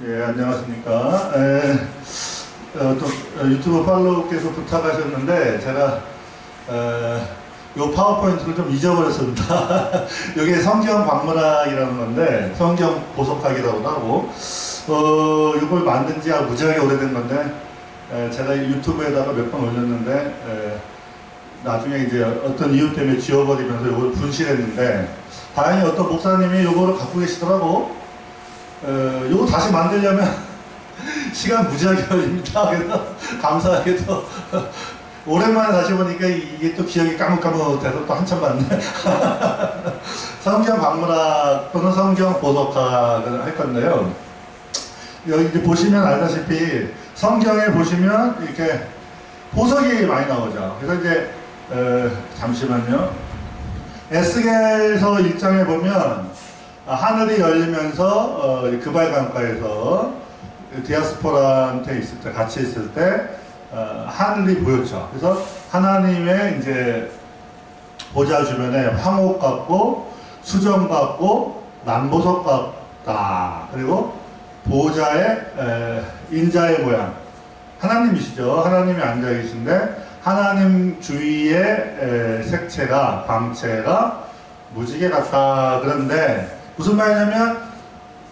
예, 안녕하십니까. 유튜브 팔로우께서 부탁하셨는데, 제가, 요 파워포인트를 좀 잊어버렸습니다. 이게 성경 박물학이라는 건데, 성경 보석학이라고도 하고, 이걸 만든 지 무지하게 오래된 건데, 제가 유튜브에다가 몇 번 올렸는데, 나중에 이제 어떤 이유 때문에 지워버리면서 이걸 분실했는데, 다행히 어떤 목사님이 이거를 갖고 계시더라고. 이거 다시 만들려면 시간 무지하게 걸립니다. 그래서 감사하게도 오랜만에 다시 보니까 이게 또 기억이 까뭇까뭇해서 또 한참 맞네. 성경 박물학 또는 성경 보석학을 할 건데요. 여기 이제 보시면 알다시피 성경에 보시면 이렇게 보석이 많이 나오죠. 그래서 이제 잠시만요. 에스겔서 1장에 보면 하늘이 열리면서 그발 강가에서 디아스포라한테 있을 때, 같이 있을 때 하늘이 보였죠. 그래서 하나님의 이제 보좌 주변에 황옥 같고 수정 같고 남보석 같다. 그리고 보좌에 인자의 모양, 하나님이시죠. 하나님이 앉아 계신데 하나님 주위의 색채가, 광채가 무지개 같다. 그런데 무슨 말이냐면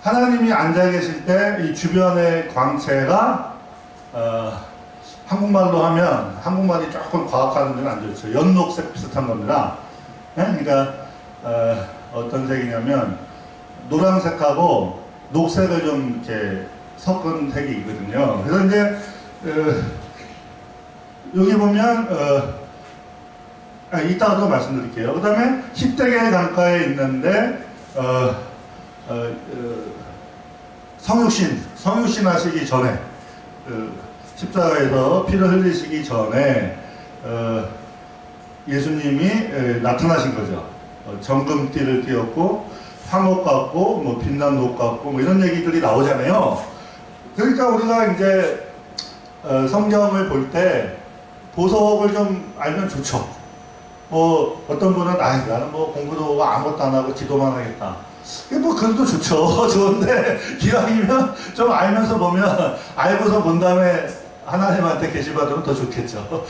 하나님이 앉아 계실 때 이 주변의 광채가 한국말로 하면, 한국말이 조금 과학하는 데는 안 좋죠. 연녹색 비슷한 겁니다. 네? 그러니까 어떤 색이냐면 노란색하고 녹색을 좀 이렇게 섞은 색이거든요. 그래서 이제 여기 보면 이따가도 말씀드릴게요. 그 다음에 십대개 강가에 있는데 성육신 하시기 전에 십자가에서 피를 흘리시기 전에 예수님이 나타나신 거죠. 정금띠를 띄었고 황옥 같고 뭐 빛난 녹 같고 뭐 이런 얘기들이 나오잖아요. 그러니까 우리가 이제 성경을 볼 때 보석을 좀 알면 좋죠. 뭐 어떤 분은 나는 뭐 공부도 아무것도 안 하고 기도만 하겠다. 이게 뭐 그것도 좋죠. 좋은데 기왕이면 좀 알면서 보면, 알고서 본 다음에 하나님한테 계시받으면 더 좋겠죠.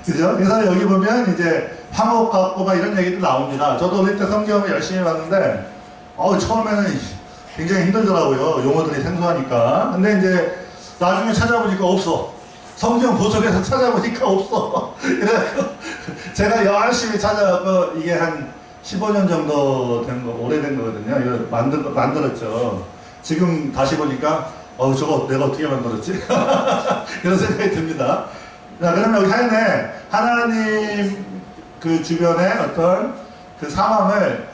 그죠? 그래서 여기 보면 이제 황옥 같고 막 이런 얘기도 나옵니다. 저도 어릴 때 성경을 열심히 봤는데 처음에는 굉장히 힘들더라고요. 용어들이 생소하니까. 근데 이제 나중에 찾아보니까 없어. 성경 보석에서 찾아보니까 없어. 그래서 제가 열심히 찾아갖고 이게 한 15년 정도 된 거, 오래된 거거든요. 이거 만들었죠. 지금 다시 보니까 저거 내가 어떻게 만들었지? 이런 생각이 듭니다. 자, 그러면 여기 하얀에 하나님 그 주변에 어떤 그 상황을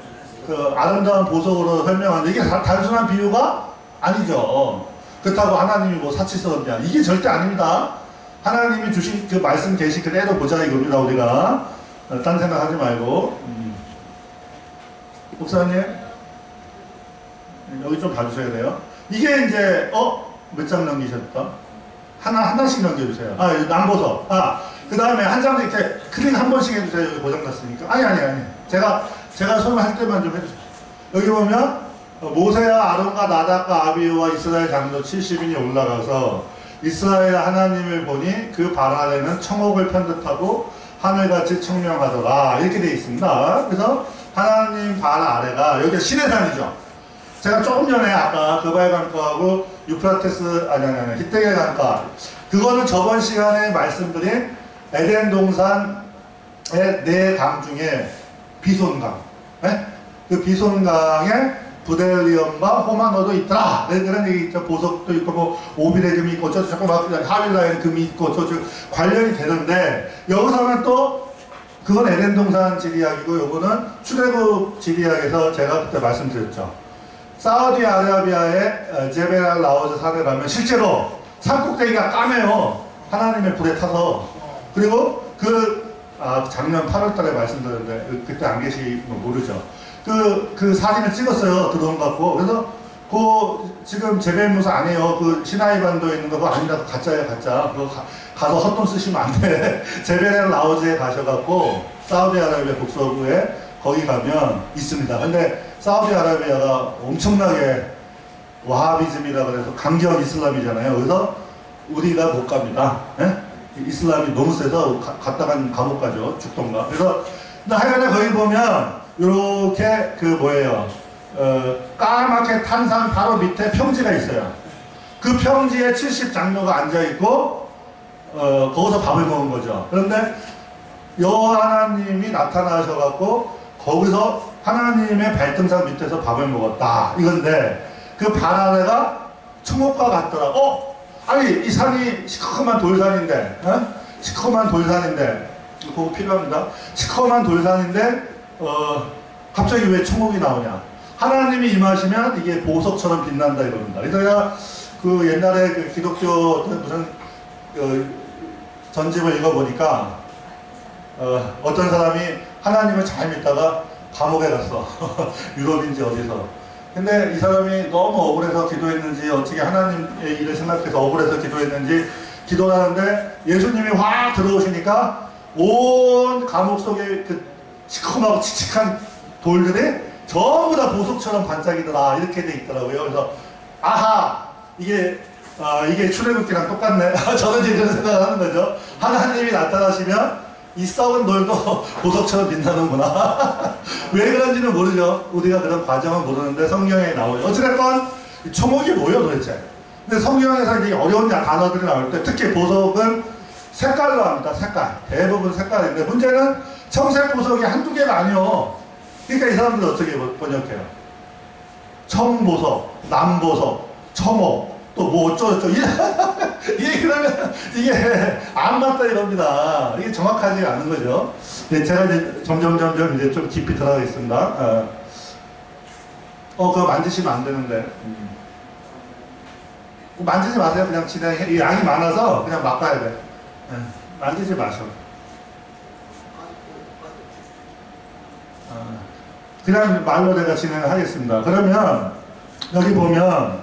그 아름다운 보석으로 설명하는데, 이게 단순한 비유가 아니죠. 그렇다고 하나님이 뭐 사치스럽냐, 이게 절대 아닙니다. 하나님이 주신 그 말씀 계시 그대로 보자 이겁니다. 우리가 딴 생각하지 말고. 목사님 여기 좀 봐주셔야 돼요. 이게 이제 몇 장 넘기셨다? 하나씩 넘겨주세요. 남보석. 그 다음에 한 장 이렇게 클릭 한 번씩 해주세요. 여기 고장났으니까. 아니. 제가 설명할 때만 좀 해주세요. 여기 보면 모세와 아론과 나답과 아비후와 이스라엘 장로 70인이 올라가서 이스라엘 하나님을 보니 그 발 아래는 청옥을 편듯하고 하늘같이 청명하더라. 이렇게 되어 있습니다. 그래서 하나님 발 아래가 여기가 시내산이죠. 제가 조금 전에 아까 그발 강가하고 유프라테스 히데겔 강가, 그거는 저번 시간에 말씀드린 에덴 동산의 4강 중에 비손강, 네? 그 비손강에 부델리엄과 호마노도 있더라. 그런 얘기 있죠. 보석도 있고 뭐 오빌의 금이 있고 자꾸 막 하빌라의 금이 있고 관련이 되는데, 여기서는 또 그건 에덴 동산 지리학이고 요거는 출애굽 지리학에서 제가 그때 말씀드렸죠. 사우디아라비아의 제벨 라오즈 산에 가면 실제로 산꼭대기가 까매요. 하나님의 불에 타서. 그리고 작년 8월달에 말씀드렸는데 그때 안 계시면 모르죠. 그 사진을 찍었어요. 드론 갖고. 그래서 지금 제벨무사 아니에요. 그 시나이 반도에 있는 거 그거 아니다. 가짜예요, 가짜. 그거 가서 헛돈 쓰시면 안 돼. 제벨 라오즈에 가셔갖고 사우디아라비아 국서부에 거기 가면 있습니다. 근데 사우디아라비아가 엄청나게 와하비즘이라 그래서 강경 이슬람이잖아요. 그래서 우리가 못 갑니다. 예? 이슬람이 너무 세서 갔다간 감옥 가죠. 죽던가. 그래서 하여간에 거기 보면 이렇게 그 뭐예요? 까맣게 탄 산 바로 밑에 평지가 있어요. 그 평지에 70장로가 앉아있고 거기서 밥을 먹은 거죠. 그런데 여하나님이 나타나셔갖고 거기서 하나님의 발등상 밑에서 밥을 먹었다 이건데 그 발 아래가 천국과 같더라. 아니 이 산이 시커먼 돌산인데 시커먼 돌산인데 그거 필요합니다. 시커먼 돌산인데 갑자기 왜 천국이 나오냐. 하나님이 임하시면 이게 보석처럼 빛난다 이럽니다. 그래서 제가 그 옛날에 그 기독교 무슨 전집을 읽어보니까 어떤 사람이 하나님을 잘 믿다가 감옥에 갔어. 유럽인지 어디서. 근데 이 사람이 너무 억울해서 기도했는지 어떻게 하나님의 일을 생각해서 억울해서 기도했는지 기도를 하는데 예수님이 확 들어오시니까 온 감옥 속에 그 시커멓고 칙칙한 돌들이 전부 다 보석처럼 반짝이더라 이렇게 돼 있더라고요. 그래서 아하 이게 출애굽기랑 똑같네. 저는 이제 이런 생각을 하는 거죠. 하나님이 나타나시면 이 썩은 돌도 보석처럼 빛나는구나. 왜 그런지는 모르죠. 우리가 그런 과정은 모르는데 성경에 나오죠. 어찌됐건 초목이 뭐예요 도대체. 근데 성경에서 이제 어려운 단어들이 나올 때 특히 보석은 색깔로 합니다. 색깔. 대부분 색깔인데 문제는 청색 보석이 한두 개가 아니요. 그러니까 이 사람들 어떻게 번역해요? 청보석, 남보석, 청옥, 또 뭐 어쩌고저쩌고 이게 그러면 이게 안 맞다 이겁니다. 이게 정확하지 않은 거죠. 네, 제가 이제 점점 이제 좀 깊이 들어가겠습니다. 그거 만지시면 안 되는데. 만지지 마세요. 그냥 진행해. 양이 많아서 그냥 막 가야 돼. 만지지 마셔. 그냥 말로 내가 진행을 하겠습니다. 그러면 여기 보면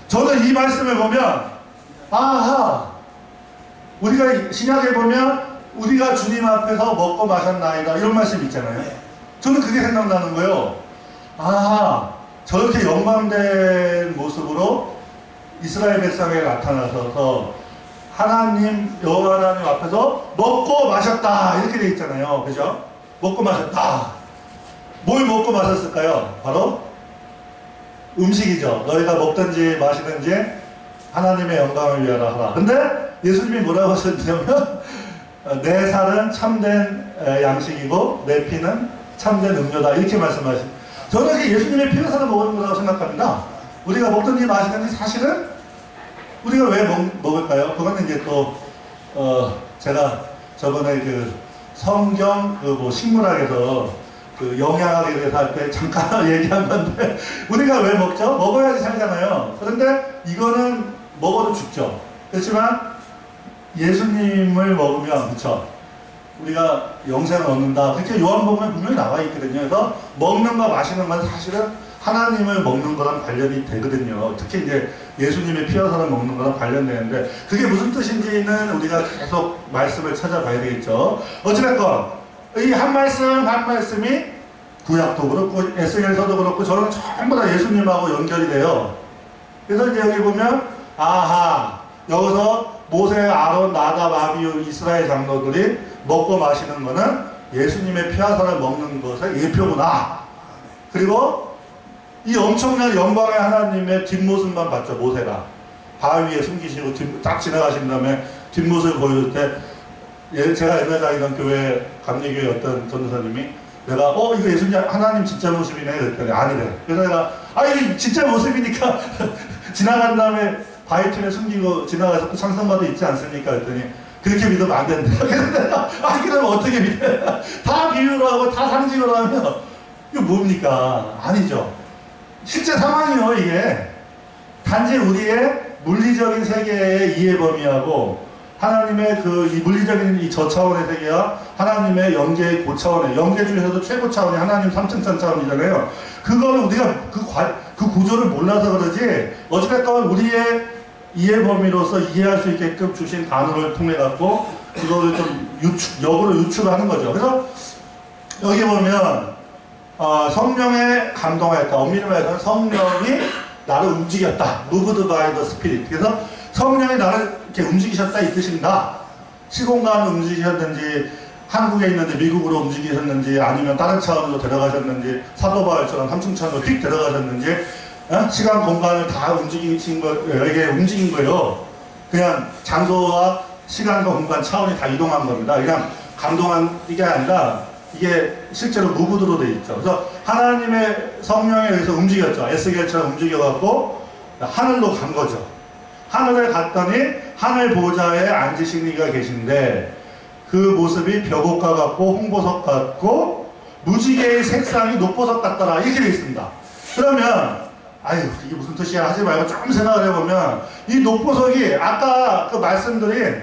저는 이 말씀을 보면 아하 우리가 신약에 보면 우리가 주님 앞에서 먹고 마셨나이다 이런 말씀 있잖아요. 저는 그게 생각나는 거예요. 아하 저렇게 영광된 모습으로 이스라엘 백성에 나타나셔서 하나님 여호와 하나님 앞에서 먹고 마셨다 이렇게 돼 있잖아요. 그죠? 먹고 마셨다. 뭘 먹고 마셨을까요? 바로 음식이죠. 너희가 먹든지 마시든지 하나님의 영광을 위하여 하라. 근데 예수님이 뭐라고 하셨냐면 내 살은 참된 양식이고 내 피는 참된 음료다 이렇게 말씀하신. 저는 이게 예수님의 피를 사서 먹는 거라고 생각합니다. 우리가 먹든지 마시든지 사실은 우리가 왜 먹을까요? 그거는 이제 또 제가 저번에 그 성경 그 뭐 식물학에서 그 영양학에 대해서 할 때 잠깐 얘기한 건데 우리가 왜 먹죠? 먹어야지 살잖아요. 그런데 이거는 먹어도 죽죠. 그렇지만 예수님을 먹으면 그쵸? 우리가 영생을 얻는다. 그렇게 요한복음에 분명히 나와 있거든요. 그래서 먹는 거 마시는 건 사실은 하나님을 먹는 거랑 관련이 되거든요. 특히 이제 예수님의 피어서를 먹는 거랑 관련되는데 그게 무슨 뜻인지는 우리가 계속 말씀을 찾아봐야 되겠죠. 어찌됐건 이 한 말씀이 구약도 그렇고 에스겔서도 그렇고 저는 전부 다 예수님하고 연결이 돼요. 그래서 이제 여기 보면 아하 여기서 모세, 아론, 나답, 아비후 이스라엘 장로들이 먹고 마시는 거는 예수님의 피하사를 먹는 것의 예표구나. 그리고 이 엄청난 영광의 하나님의 뒷모습만 봤죠. 모세가 바위에 숨기시고 딱 지나가신 다음에 뒷모습을 보여줄 때 제가 옛날에 다니던 교회 감리교회 어떤 전도사님이 내가 이거 예수님 하나님 진짜 모습이네 그랬더니 아니래. 그래서 내가 이게 진짜 모습이니까 지나간 다음에 바위 틈에 숨기고 지나가서 또 찬송가도 있지 않습니까? 그랬더니 그렇게 믿으면 안 된다. 그래서 내가 그러면 어떻게 믿어요? 다 비유로 하고 다 상징으로 하면 이거 뭡니까? 아니죠. 실제 상황이요 이게. 단지 우리의 물리적인 세계의 이해 범위하고 하나님의 이 물리적인 이 저차원의 세계와 하나님의 영계의 고차원의 영계 중에서도 최고 차원이 하나님 3층 차원이잖아요. 그거는 우리가 그 구조를 몰라서 그러지 어찌됐건 우리의 이해 범위로서 이해할 수 있게끔 주신 단어를 통해 갖고 그거를 좀 역으로 유출하는 거죠. 그래서 여기 보면 성령에 감동하였다. 엄밀히 말해서 성령이 나를 움직였다. moved by the Spirit. 그래서 성령이 나를 이렇게 움직이셨다 이 뜻입니다. 시공간을 움직이셨는지, 한국에 있는지 미국으로 움직이셨는지, 아니면 다른 차원으로 데려가셨는지, 사도 바울처럼 삼중천으로 휙 데려가셨는지, 시간 공간을 다 움직이신 거, 이게 움직인 거예요. 그냥 장소와 시간과 공간 차원이 다 이동한 겁니다. 그냥 감동한 게 아니라 이게 실제로 무구드로 돼 있죠. 그래서 하나님의 성령에 의해서 움직였죠. 에스겔처럼 움직여갖고 하늘로 간 거죠. 하늘에 갔더니 하늘 보좌에 앉으신 이가 계신데 그 모습이 벽옥과 같고 홍보석 같고 무지개의 색상이 녹보석 같더라 이렇게 되어 있습니다. 그러면 아유 이게 무슨 뜻이야 하지 말고 조금 생각을 해보면 이 녹보석이 아까 그 말씀드린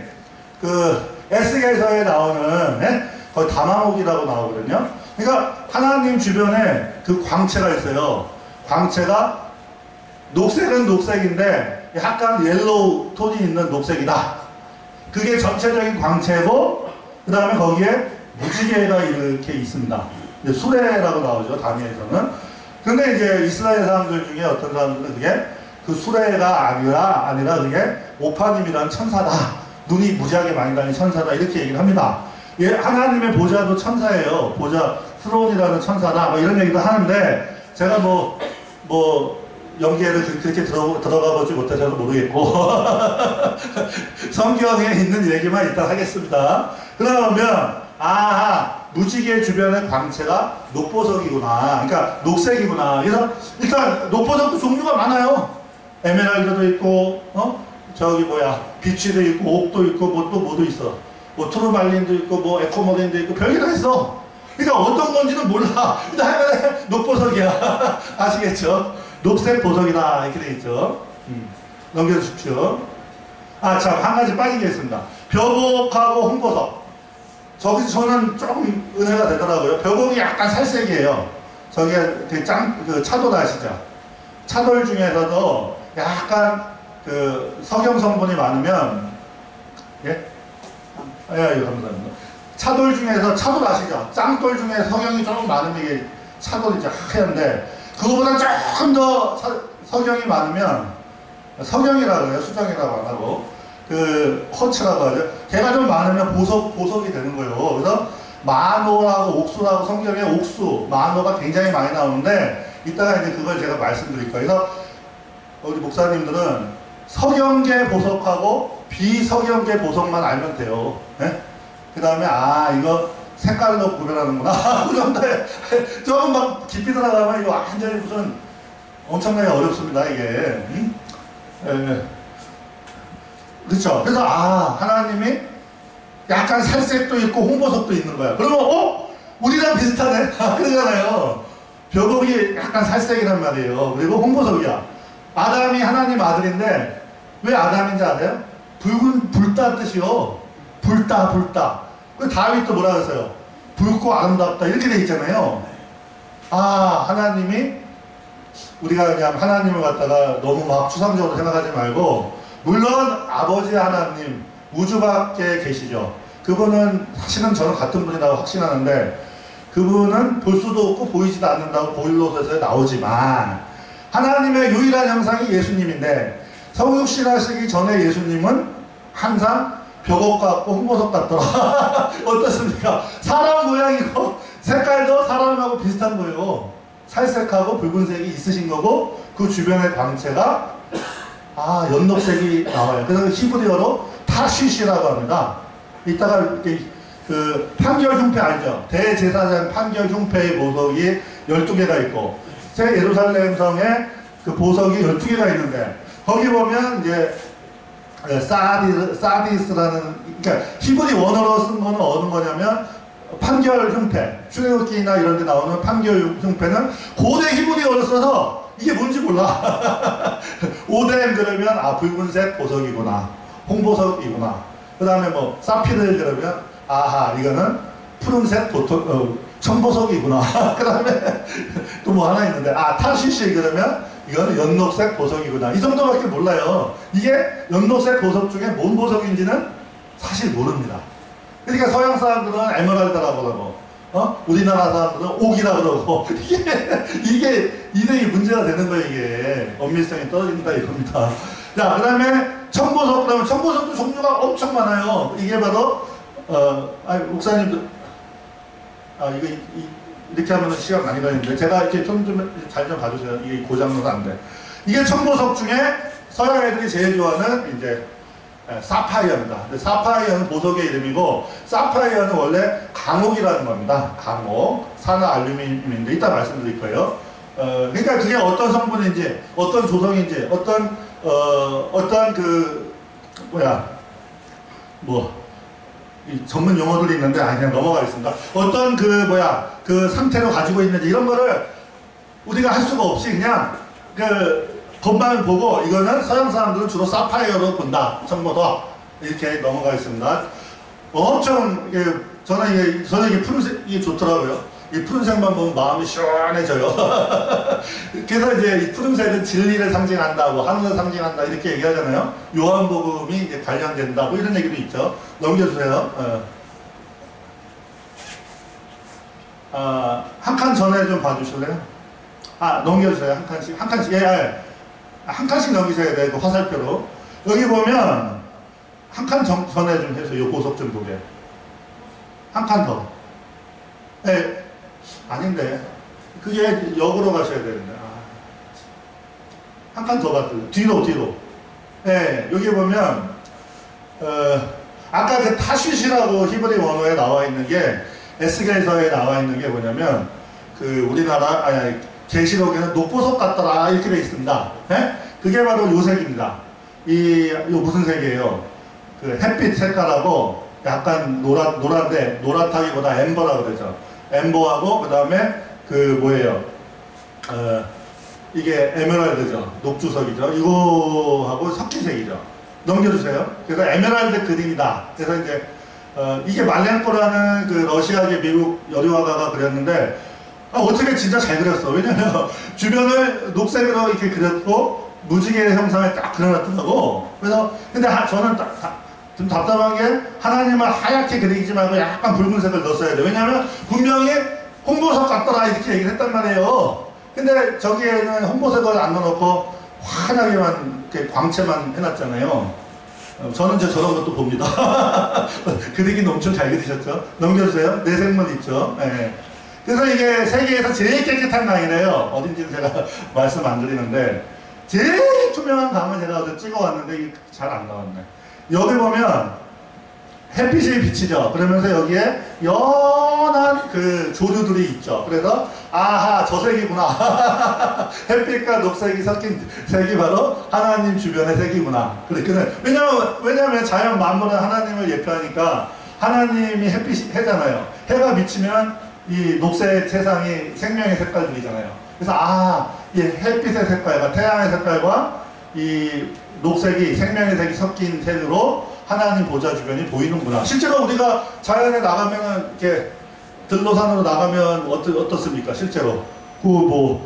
그 에스겔서에 나오는 거의 다마목이라고 나오거든요. 그러니까 하나님 주변에 그 광채가 있어요. 광채가 녹색은 녹색인데 약간 옐로우 톤이 있는 녹색이다. 그게 전체적인 광채고 그 다음에 거기에 무지개가 이렇게 있습니다. 수레라고 나오죠. 다니엘에서는. 근데 이제 이스라엘 사람들 중에 어떤 사람들은 그게 그 수레가 아니라 그게 오파님이라는 천사다. 눈이 무지하게 많이 다니는 천사다. 이렇게 얘기를 합니다. 예, 하나님의 보좌도 천사예요. 보좌, 스론이라는 천사다. 뭐 이런 얘기도 하는데 제가 뭐 연계를 그렇게 들어가 보지 못해서 모르겠고 성경에 있는 얘기만 일단 하겠습니다. 그러면 무지개 주변의 광채가 녹보석이구나. 그러니까 녹색이구나. 그래서 일단 녹보석도 종류가 많아요. 에메랄드도 있고 저기 비치도 있고 옥도 있고 뭐도 있어. 뭐 투르말린도 있고 뭐 에코모린도 있고 별게 다 있어. 그러니까 어떤 건지는 몰라. 일단 녹보석이야. 아시겠죠? 녹색 보석이다 이렇게 되어 있죠. 넘겨주십시오. 참 한 가지 빠진 게 있습니다. 벽옥하고 홍보석. 저는 조금 은혜가 되더라고요. 벽옥이 약간 살색이에요. 저게 되게 그 차돌 아시죠? 차돌 중에서도 약간 그 석영 성분이 많으면 이거 감사합니다. 차돌 중에서 차돌 아시죠? 짱돌 중에 석영이 조금 많으면 이게 차돌이죠. 하얀데 그거보다 조금 더 석영이 많으면 석영이라고 해요. 수정이라고 안 하고 그 쿼츠라고 하죠. 걔가 좀 많으면 보석이 되는 거예요. 그래서 마노하고 옥수라고 성경에 옥수, 마노가 굉장히 많이 나오는데 이따가 이제 그걸 제가 말씀드릴 거예요. 그래서 우리 목사님들은 석영계 보석하고 비석영계 보석만 알면 돼요. 네? 그 다음에 이거 색깔로 구별하는구나. 그 정도에 조금 막 깊이 들어가면 이거 완전히 무슨 엄청나게 어렵습니다 이게. 그렇죠. 그래서 하나님이 약간 살색도 있고 홍보석도 있는 거야. 그러면 우리랑 비슷하네. 그러잖아요. 벽옥이 약간 살색이란 말이에요. 그리고 홍보석이야. 아담이 하나님 아들인데 왜 아담인지 아세요? 붉은 불따 뜻이요. 불따. 그 다윗도 뭐라 그랬어요? 붉고 아름답다 이렇게 돼 있잖아요. 하나님이 우리가 그냥 하나님을 갖다가 너무 막 추상적으로 생각하지 말고 물론 아버지 하나님 우주 밖에 계시죠. 그분은 사실은 저는 같은 분이라고 확신하는데 그분은 볼 수도 없고 보이지도 않는다고 보일로서에 나오지만 하나님의 유일한 형상이 예수님인데 성육신하시기 전에 예수님은 항상 벽옥 같고 홍보석 같더라. 어떻습니까? 사람 모양이고 색깔도 사람하고 비슷한 거예요. 살색하고 붉은색이 있으신 거고 그 주변의 광채가 연녹색이 나와요. 그래서 히브리어로 타시시라고 합니다. 이따가 이렇게 그 판결 흉패 알죠? 대제사장 판결 흉패의 보석이 12개가 있고 새 예루살렘 성에 그 보석이 12개가 있는데 거기 보면 이제 사디스라는 그러니까 히브리 원어로 쓴 거는 어느 거냐면 판결 흉패, 출애굽기나 이런 데 나오는 판결 흉패는 고대 히브리어를 써서 이게 뭔지 몰라. 오뎀 그러면 붉은색 보석이구나, 홍보석이구나. 그 다음에 뭐 사피르 그러면 이거는 푸른색 청보석이구나. 그 다음에 또 뭐 하나 있는데 타시시 그러면 이거는 연녹색 보석이구나. 이 정도밖에 몰라요. 이게 연녹색 보석 중에 뭔 보석인지는 사실 모릅니다. 그러니까 서양 사람들은 에메랄드라고 하고 우리나라 사람들은 옥이라 그러고 이게 이등이 문제가 되는 거예요. 이게 엄밀성이 떨어진다 이겁니다. 자, 그 다음에 청보석. 그러면 청보석도 종류가 엄청 많아요. 이게 바로 목사님도 이거 이렇게 하면 시간 많이 걸리는데 제가 이렇게 좀 잘 좀 봐주세요. 이게 고장나서 안 돼. 이게 청보석 중에 서양 애들이 제일 좋아하는 이제 사파이어입니다. 사파이어는 보석의 이름이고, 사파이어는 원래 강옥이라는 겁니다. 강옥, 산화 알루미늄인데 이따 말씀드릴 거예요. 그러니까 그게 어떤 성분인지, 어떤 조성인지, 어떤 이 전문 용어들이 있는데 그냥 넘어가겠습니다. 어떤 그 상태로 가지고 있는지 이런 거를 우리가 할 수가 없이 그냥 겉만 보고 이거는 서양 사람들은 주로 사파이어로 본다. 청보석. 이렇게 넘어가겠습니다. 엄청 저는 이게 푸른색이 좋더라고요. 이 푸른색만 보면 마음이 시원해져요. 그래서 이제 이 푸른색은 진리를 상징한다고, 하늘을 상징한다 이렇게 얘기하잖아요. 요한복음이 이제 관련된다고 이런 얘기도 있죠. 넘겨주세요. 한 칸 전에 좀 봐주실래요? 넘겨주세요. 한 칸씩. 한 칸씩 넘기셔야 돼요. 그 화살표로. 여기 보면 한 칸 전에 좀 해서 요 보석 좀 보게. 한 칸 더. 아닌데. 그게 역으로 가셔야 되는데. 한 칸 더 봤어요. 뒤로. 여기 보면, 아까 그 타쉿이라고 히브리 원어에 나와 있는 게, 에스겔서에 나와 있는 게 뭐냐면, 우리나라, 계시록에는 녹보석 같더라, 이렇게 되어 있습니다. 그게 바로 요 색입니다. 요 무슨 색이에요? 햇빛 색깔하고 약간 노란데, 노랗다기보다 엠버라고 그러죠. 엠버하고, 그 다음에 이게 에메랄드죠. 녹주석이죠. 이거하고 섞인 색이죠. 넘겨주세요. 그래서 에메랄드 그린이다. 그래서 이제, 이게 말렌코라는 러시아계 미국 여류화가가 그렸는데, 어떻게 진짜 잘 그렸어. 왜냐면, 주변을 녹색으로 이렇게 그렸고, 무지개 형상을 딱 그려놨더라고. 그래서, 근데 저는 좀 답답한 게, 하나님을 하얗게 그리지 말고 약간 붉은색을 넣었어야 돼. 왜냐면, 분명히 홍보석 같더라, 이렇게 얘기를 했단 말이에요. 근데 저기에는 홍보색을 안 넣어놓고, 환하게만, 이렇게 광채만 해놨잖아요. 저는 이제 저런 것도 봅니다. 그리긴 엄청 잘 그리셨죠? 넘겨주세요. 내색만 있죠. 그래서 이게 세계에서 제일 깨끗한 강이래요. 어딘지는 제가 말씀 안 드리는데, 제일 투명한 강을 제가 어제 찍어왔는데 이게 잘 안 나왔네. 여기 보면 햇빛이 비치죠. 그러면서 여기에 연한 조류들이 있죠. 그래서 아하, 저 색이구나. 햇빛과 녹색이 섞인 색이 바로 하나님 주변의 색이구나. 왜냐면 자연 만물은 하나님을 예표하니까 하나님이 햇빛이 해잖아요. 해가 비치면 이 녹색 세상이 생명의 색깔들이잖아요. 그래서 이 햇빛의 색깔과 태양의 색깔과 이 녹색이 생명의 색이 섞인 색으로 하나님 보좌 주변이 보이는구나. 실제로 우리가 자연에 나가면은 이렇게 들로산으로 나가면 어떻습니까? 실제로 구름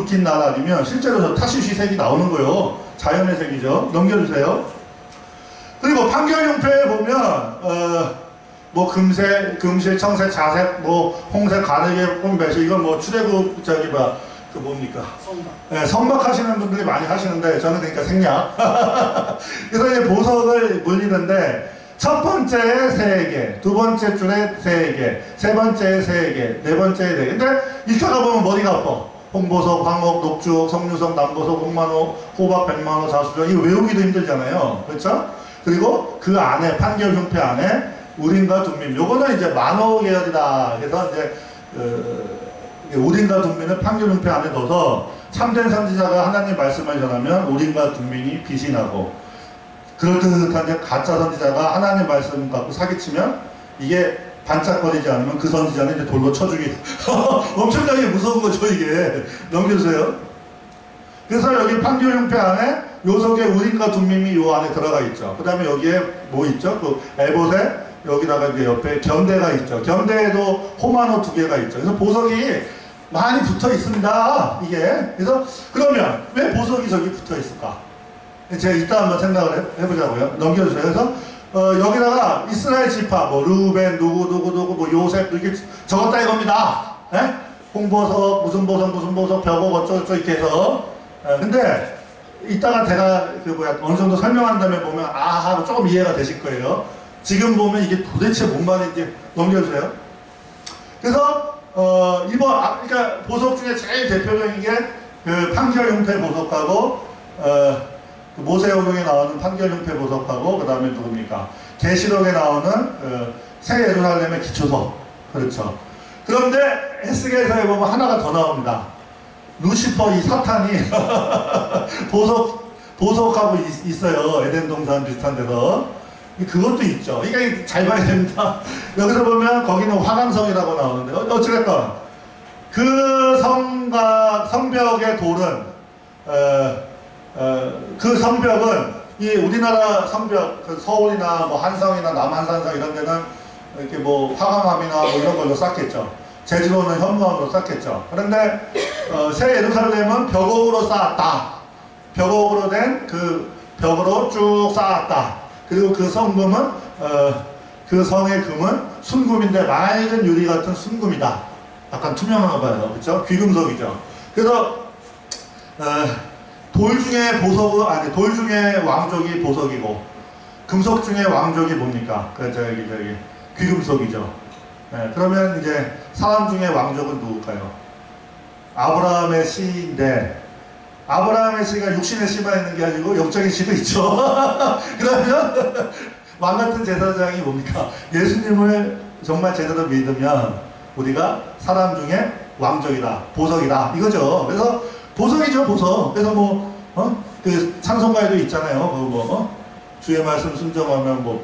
낀 날 아니면 실제로 저 타시시 색이 나오는 거예요. 자연의 색이죠. 넘겨주세요. 그리고 판결 형표에 보면 금실, 청색, 자색, 홍색, 가르게, 꽃매실, 이건 출애굽, 뭡니까? 선박. 선박 하시는 분들이 많이 하시는데, 저는 그러니까 생략. 그래서 이제 보석을 물리는데, 첫 번째에 3개, 두 번째 줄에 3개, 세 번째에 3개, 네 번째에 4개. 근데 읽다가 보면 머리가 아파. 홍보석, 황옥, 녹죽, 석류석, 남보석, 홍만호, 호박, 백만호, 자수정. 이거 외우기도 힘들잖아요. 그렇죠? 그리고 그 안에, 판결 형표 안에, 우림과 둠밈. 요거는 이제 만호 계열이다. 그래서 이제, 우림과 둠밈을 판결 형표 안에 넣어서 참된 선지자가 하나님 말씀을 전하면 우림과 둠밈이 빛이 나고, 그럴듯한 가짜 선지자가 하나님 말씀 갖고 사기치면 이게 반짝거리지 않으면 그 선지자는 이제 돌로 쳐주기. 엄청나게 무서운 거죠, 이게. 넘겨주세요. 그래서 여기 판결 형표 안에 요 속에 우림과 둠밈이 요 안에 들어가 있죠. 그 다음에 여기에 뭐 있죠? 에봇에 여기다가 이제 옆에 견대가 있죠. 견대에도 호마노 2개가 있죠. 그래서 보석이 많이 붙어 있습니다. 이게. 그래서 그러면 왜 보석이 저기 붙어 있을까? 제가 이따 한번 생각을 해보자고요. 넘겨주세요. 그래서 여기다가 이스라엘 지파, 뭐 르우벤, 누구, 뭐 요셉 이렇게 적었다 이겁니다. 예? 홍보석, 무슨 보석, 벽옥 어쩌고저쩌고 이렇게 해서. 근데 이따가 제가 어느 정도 설명한 다음에 보면 하고 조금 이해가 되실 거예요. 지금 보면 이게 도대체 뭔 말인지 넘겨주세요. 그래서 그러니까 보석 중에 제일 대표적인 게 그 판결 형태 보석하고 그 모세오경에 나오는 판결 형태 보석하고 그 다음에 누굽니까? 계시록에 나오는 새 예루살렘의 기초석. 그렇죠. 그런데 에스겔서에 보면 하나가 더 나옵니다. 루시퍼, 이 사탄이 보석하고 있어요. 에덴 동산 비슷한 데서. 그것도 있죠. 이게 잘 봐야 됩니다. 여기서 보면 거기는 화강성이라고 나오는데, 어찌됐건 그 성벽의 돌은, 그 성벽은 이 우리나라 성벽, 그 서울이나 뭐 한성이나 남한산성 이런 데는 이렇게 뭐 화강암이나 뭐 이런 걸로 쌓겠죠. 제주도는 현무암으로 쌓겠죠. 그런데 새 예루살렘은 벽옥으로 쌓았다. 벽옥으로 된 그 벽으로 쭉 쌓았다. 그리고 그 성금은 그 성의 금은 순금인데 맑은 유리 같은 순금이다. 약간 투명한가 봐요. 그렇죠? 귀금속이죠. 그래서 돌 중에 돌 중에 왕족이 보석이고 금속 중에 왕족이 뭡니까? 저기 귀금속이죠. 네, 그러면 이제 사람 중에 왕족은 누굴까요? 아브라함의 씨인데 아브라함의 씨가 육신의 씨만 있는 게 아니고 영적인 씨도 있죠. 그러면 왕같은 제사장이 뭡니까? 예수님을 정말 제대로 믿으면 우리가 사람 중에 왕족이다, 보석이다 이거죠. 그래서 보석이죠, 보석. 그래서 그 찬송가에도 있잖아요. 주의 말씀 순종하면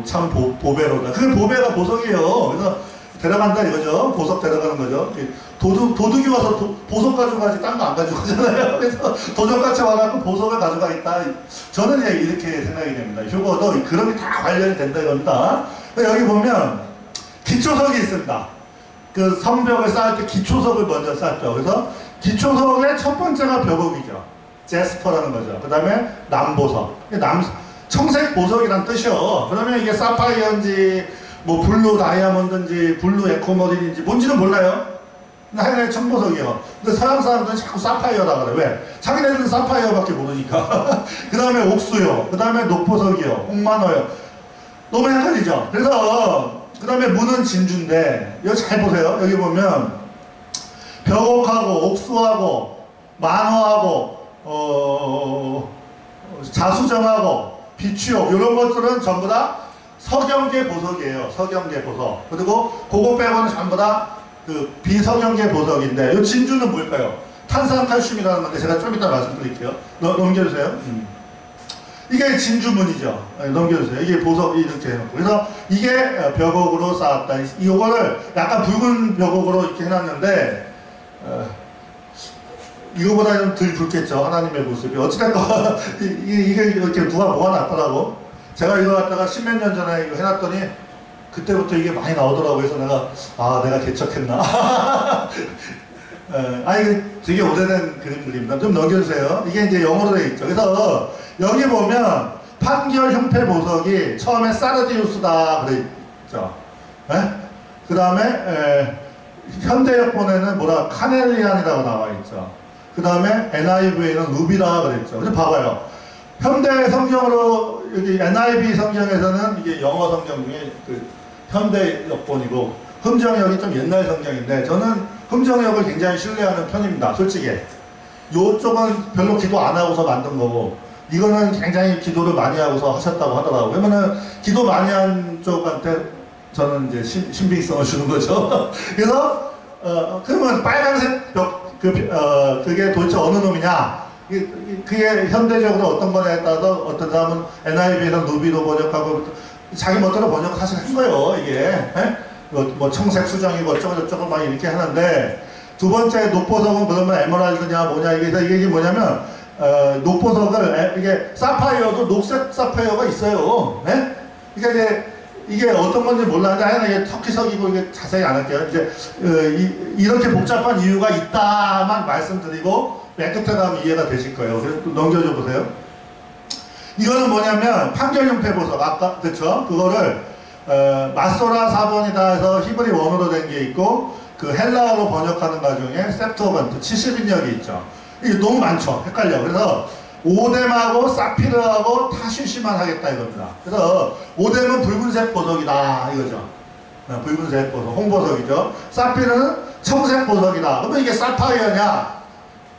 참 보배로다. 그 보배가 보석이에요. 그래서 데려간다 이거죠. 보석 데려가는 거죠. 도둑이 와서 보석 가지고 가지 딴 거 안 가지고 가잖아요. 그래서 도적같이 와갖고 보석을 가져가겠다. 저는 이렇게 생각이 됩니다. 휴거도 그런 게 다 관련이 된다 이겁니다. 여기 보면 기초석이 있습니다. 그 성벽을 쌓을 때 기초석을 먼저 쌓죠. 그래서 기초석의 첫 번째가 벽옥이죠. 제스퍼라는 거죠. 그 다음에 남보석. 청색 보석이란 뜻이요. 그러면 이게 사파이어인지 뭐 블루 다이아몬드인지 블루 에코머린인지 뭔지는 몰라요. 하얀 청보석이요. 근데 서양 사람들은 자꾸 사파이어라 그래. 왜? 자기네들은 사파이어밖에 모르니까. 그 다음에 옥수요. 그 다음에 녹보석이요. 홍만호요. 너무 헷갈리죠. 그래서 그 다음에 문은 진주인데 여기 잘 보세요. 여기 보면 벽옥하고 옥수하고 만호하고 자수정하고 비추옥 이런 것들은 전부 다 석영계 보석이에요. 석영계 보석. 그리고 그거 빼고는 전부 다 그 비석영계 보석인데 이 진주는 뭘까요? 탄산칼슘이라는 건데 제가 좀 이따 말씀드릴게요. 넘겨주세요. 이게 진주문이죠. 넘겨주세요. 이게 보석 이렇게 해놓고. 그래서 이게 벽옥으로 쌓았다. 이거를 약간 붉은 벽옥으로 이렇게 해놨는데 이거보다 좀 덜 붉겠죠. 하나님의 모습이. 어찌됐건 이게 이렇게 누가 모아놨더라고. 제가 이거 갖다가 십몇 년 전에 이거 해놨더니 그때부터 이게 많이 나오더라고요. 그래서 내가 개척했나. 이게 되게 오래된 그림들입니다. 좀 넘겨주세요. 이게 이제 영어로 되어 있죠. 그래서 여기 보면 판결 형태 보석이 처음에 사르디우스다 그랬죠. 그 다음에 현대역본에는 카넬리안이라고 나와 있죠. 그 다음에 NIV에는 루비라 그랬죠. 그래서 봐봐요. 현대 성경으로 여기 NIV 성경에서는 이게 영어 성경 중에 현대 역본이고 흠정역이 좀 옛날 성경인데 저는 흠정역을 굉장히 신뢰하는 편입니다. 솔직히. 요쪽은 별로 기도 안 하고서 만든 거고 이거는 굉장히 기도를 많이 하고서 하셨다고 하더라고요. 그러면은 기도 많이 한 쪽한테 저는 이제 신빙성을 주는 거죠. 그래서 그러면 빨간색 그게 도대체 어느 놈이냐? 그게 현대적으로 어떤 거냐에 따라서 어떤 사람은 NIV에서 누비로 번역하고 자기 멋대로 번역을 사실 한 거예요. 이게 뭐 청색 수정이고 어쩌고저쩌고 막 이렇게 하는데 두 번째 녹보석은 그러면 에메랄드냐 뭐냐 이게 뭐냐면 녹보석을 이게 사파이어도 녹색 사파이어가 있어요. 이게 어떤 건지 몰랐는데 하여간 이게 터키석이고 이게 자세히 안 할게요. 이제 이렇게 복잡한 이유가 있다만 말씀드리고 맨 끝에 가면 이해가 되실 거예요. 그래서 또 넘겨줘 보세요. 이거는 뭐냐면 판결융패 보석, 아까 그쵸? 그거를 마소라 4번이다 해서 히브리 원어로 된 게 있고 그 헬라어로 번역하는 과정에 septuagint 70인역이 있죠. 이게 너무 많죠. 헷갈려. 그래서 오뎀하고 사피르하고 타슈시만 하겠다 이겁니다. 그래서 오뎀은 붉은색 보석이다 이거죠. 붉은색 보석, 홍보석이죠. 사피르는 청색 보석이다. 그러면 이게 사파이어냐?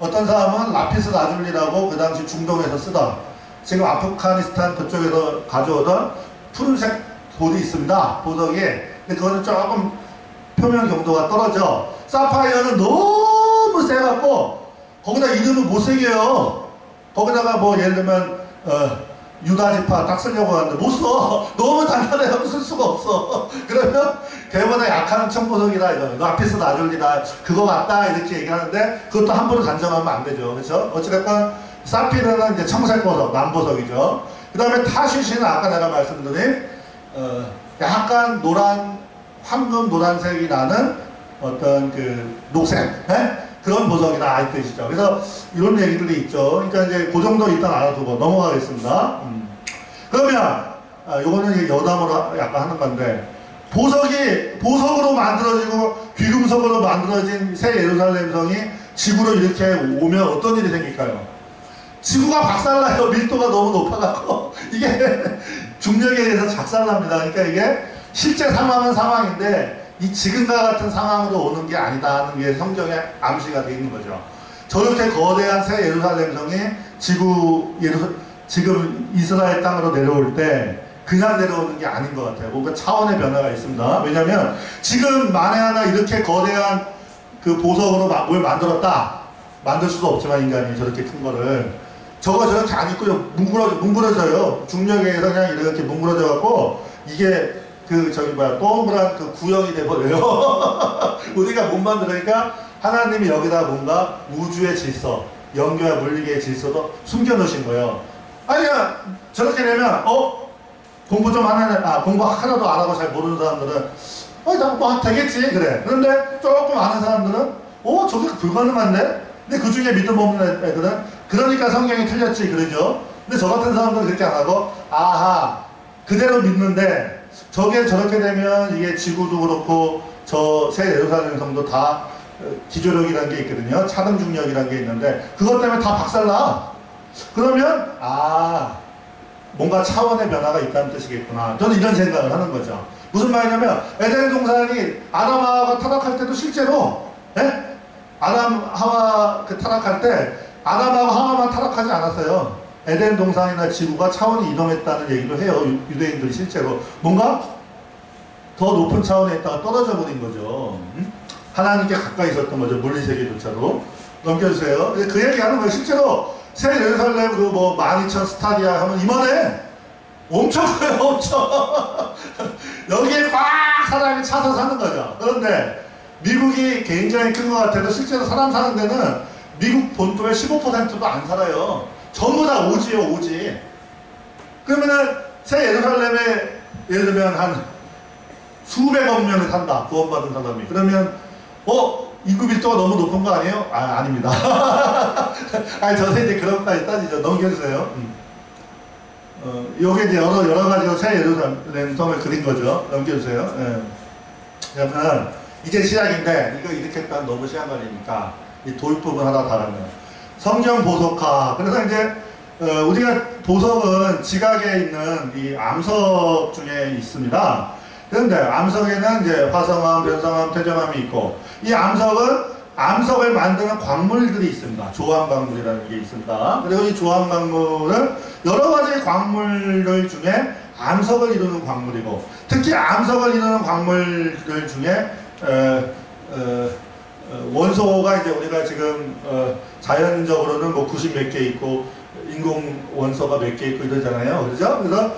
어떤 사람은 라피스 라줄리라고 그 당시 중동에서 쓰던, 지금 아프가니스탄 그쪽에서 가져오던 푸른색 돌이 있습니다. 보석이. 근데 그거는 조금 표면 경도가 떨어져. 사파이어는 너무 세갖고 거기다 이름을 못 새겨요. 거기다가 뭐 예를 들면 유다지파 딱 쓰려고 하는데 못 써. 너무 단단해서 쓸 수가 없어. 그러면 걔보다 약한 청보석이다 이거는. 라피스 라줄리다 그거 같다 이렇게 얘기하는데 그것도 함부로 단정하면 안 되죠. 그렇죠? 어찌됐건 사피르는 이제 청색 보석, 남보석이죠. 그 다음에 타슈시는 아까 내가 말씀드린 약간 노란, 황금 노란색이 나는 어떤 그 녹색 그런 보석이다 이 뜻이죠. 그래서 이런 얘기들이 있죠. 그러니까 이제 그 정도 일단 알아두고 넘어가겠습니다. 그러면 요거는 이제 여담으로 약간 하는 건데, 보석이 보석으로 만들어지고 귀금속으로 만들어진 새 예루살렘 성이 지구로 이렇게 오면 어떤 일이 생길까요? 지구가 박살나요. 밀도가 너무 높아갖고 이게 중력에 의해서 작살납니다. 그러니까 이게 실제 상황은 상황인데 이 지금과 같은 상황으로 오는 게 아니다 하는 게 성경에 암시가 되어 있는 거죠. 저렇게 거대한 새 예루살렘 성이 지금 이스라엘 땅으로 내려올 때 그냥 내려오는 게 아닌 것 같아요. 뭔가 차원의 변화가 있습니다. 왜냐하면 지금 만에 하나 이렇게 거대한 그 보석으로 뭘 만들었다. 만들 수도 없지만 인간이 저렇게 큰 거를 저렇게 안 있고요. 뭉그러져요. 중력에 의해서 그냥 이렇게 뭉그러져 갖고 이게 동그란 그 구형이 돼버려요. 우리가 못 만들으니까 하나님이 여기다 뭔가 우주의 질서, 영계와 물리계의 질서도 숨겨놓으신 거예요. 아니야, 저렇게 되면, 공부 좀 공부 하나도 안 하고 잘 모르는 사람들은, 나 되겠지, 그래. 그런데 조금 아는 사람들은, 저게 불가능한데? 근데 그 중에 믿음 없는 애들은, 그러니까 성경이 틀렸지, 그러죠. 근데 저 같은 사람들은 그렇게 안 하고, 그대로 믿는데, 저게 저렇게 되면 이게 지구도 그렇고 저 새 예루살렘 성도 다 기조력이라는 게 있거든요. 차등 중력이라는 게 있는데 그것 때문에 다 박살나. 그러면 뭔가 차원의 변화가 있다는 뜻이겠구나. 저는 이런 생각을 하는 거죠. 무슨 말이냐면 에덴 동산이 아담 하와가 타락할 때도 실제로 아담 하와 타락할 때 아담하고 하와만 타락하지 않았어요. 에덴 동산이나 지구가 차원이 이동했다는 얘기도 해요. 유대인들이 실제로. 뭔가 더 높은 차원에 있다가 떨어져 버린 거죠. 하나님께 가까이 있었던 거죠. 물리세계조차도. 넘겨주세요. 그 얘기하는 거예요. 실제로 새 예루살렘 12,000 스타디아 하면 이만해. 엄청 커요. 엄청. 여기에 꽉 사람이 차서 사는 거죠. 그런데 미국이 굉장히 큰 것 같아도 실제로 사람 사는 데는 미국 본토의 15%도 안 살아요. 전부 다 오지요, 오지. 그러면은 새 예루살렘에 예를 들면 한 수백억 명이 산다. 구원받은 사람이. 그러면 인구 밀도가 너무 높은 거 아니에요? 아닙니다. 저는 이제 그런 것까지 따지죠. 넘겨주세요. 요게 이제 여러 가지로 새 예루살렘 성을 그린 거죠. 넘겨주세요. 그러면 이제 시작인데 이거 이렇게 했다면 너무 시간 걸리니까 이 도입부분 하나 다르면 성경 보석화. 그래서 이제 우리가 보석은 지각에 있는 이 암석 중에 있습니다. 그런데 암석에는 이제 화성암, 변성암, 퇴적암이 있고 이 암석은 암석을 만드는 광물들이 있습니다. 조암광물이라는 게 있습니다. 그리고 이 조암광물은 여러 가지 광물들 중에 암석을 이루는 광물이고 특히 암석을 이루는 광물들 중에 원소가 이제 우리가 지금 자연적으로는 90 몇 개 있고 인공 원소가 몇 개 있고 이러잖아요. 그렇죠? 그래서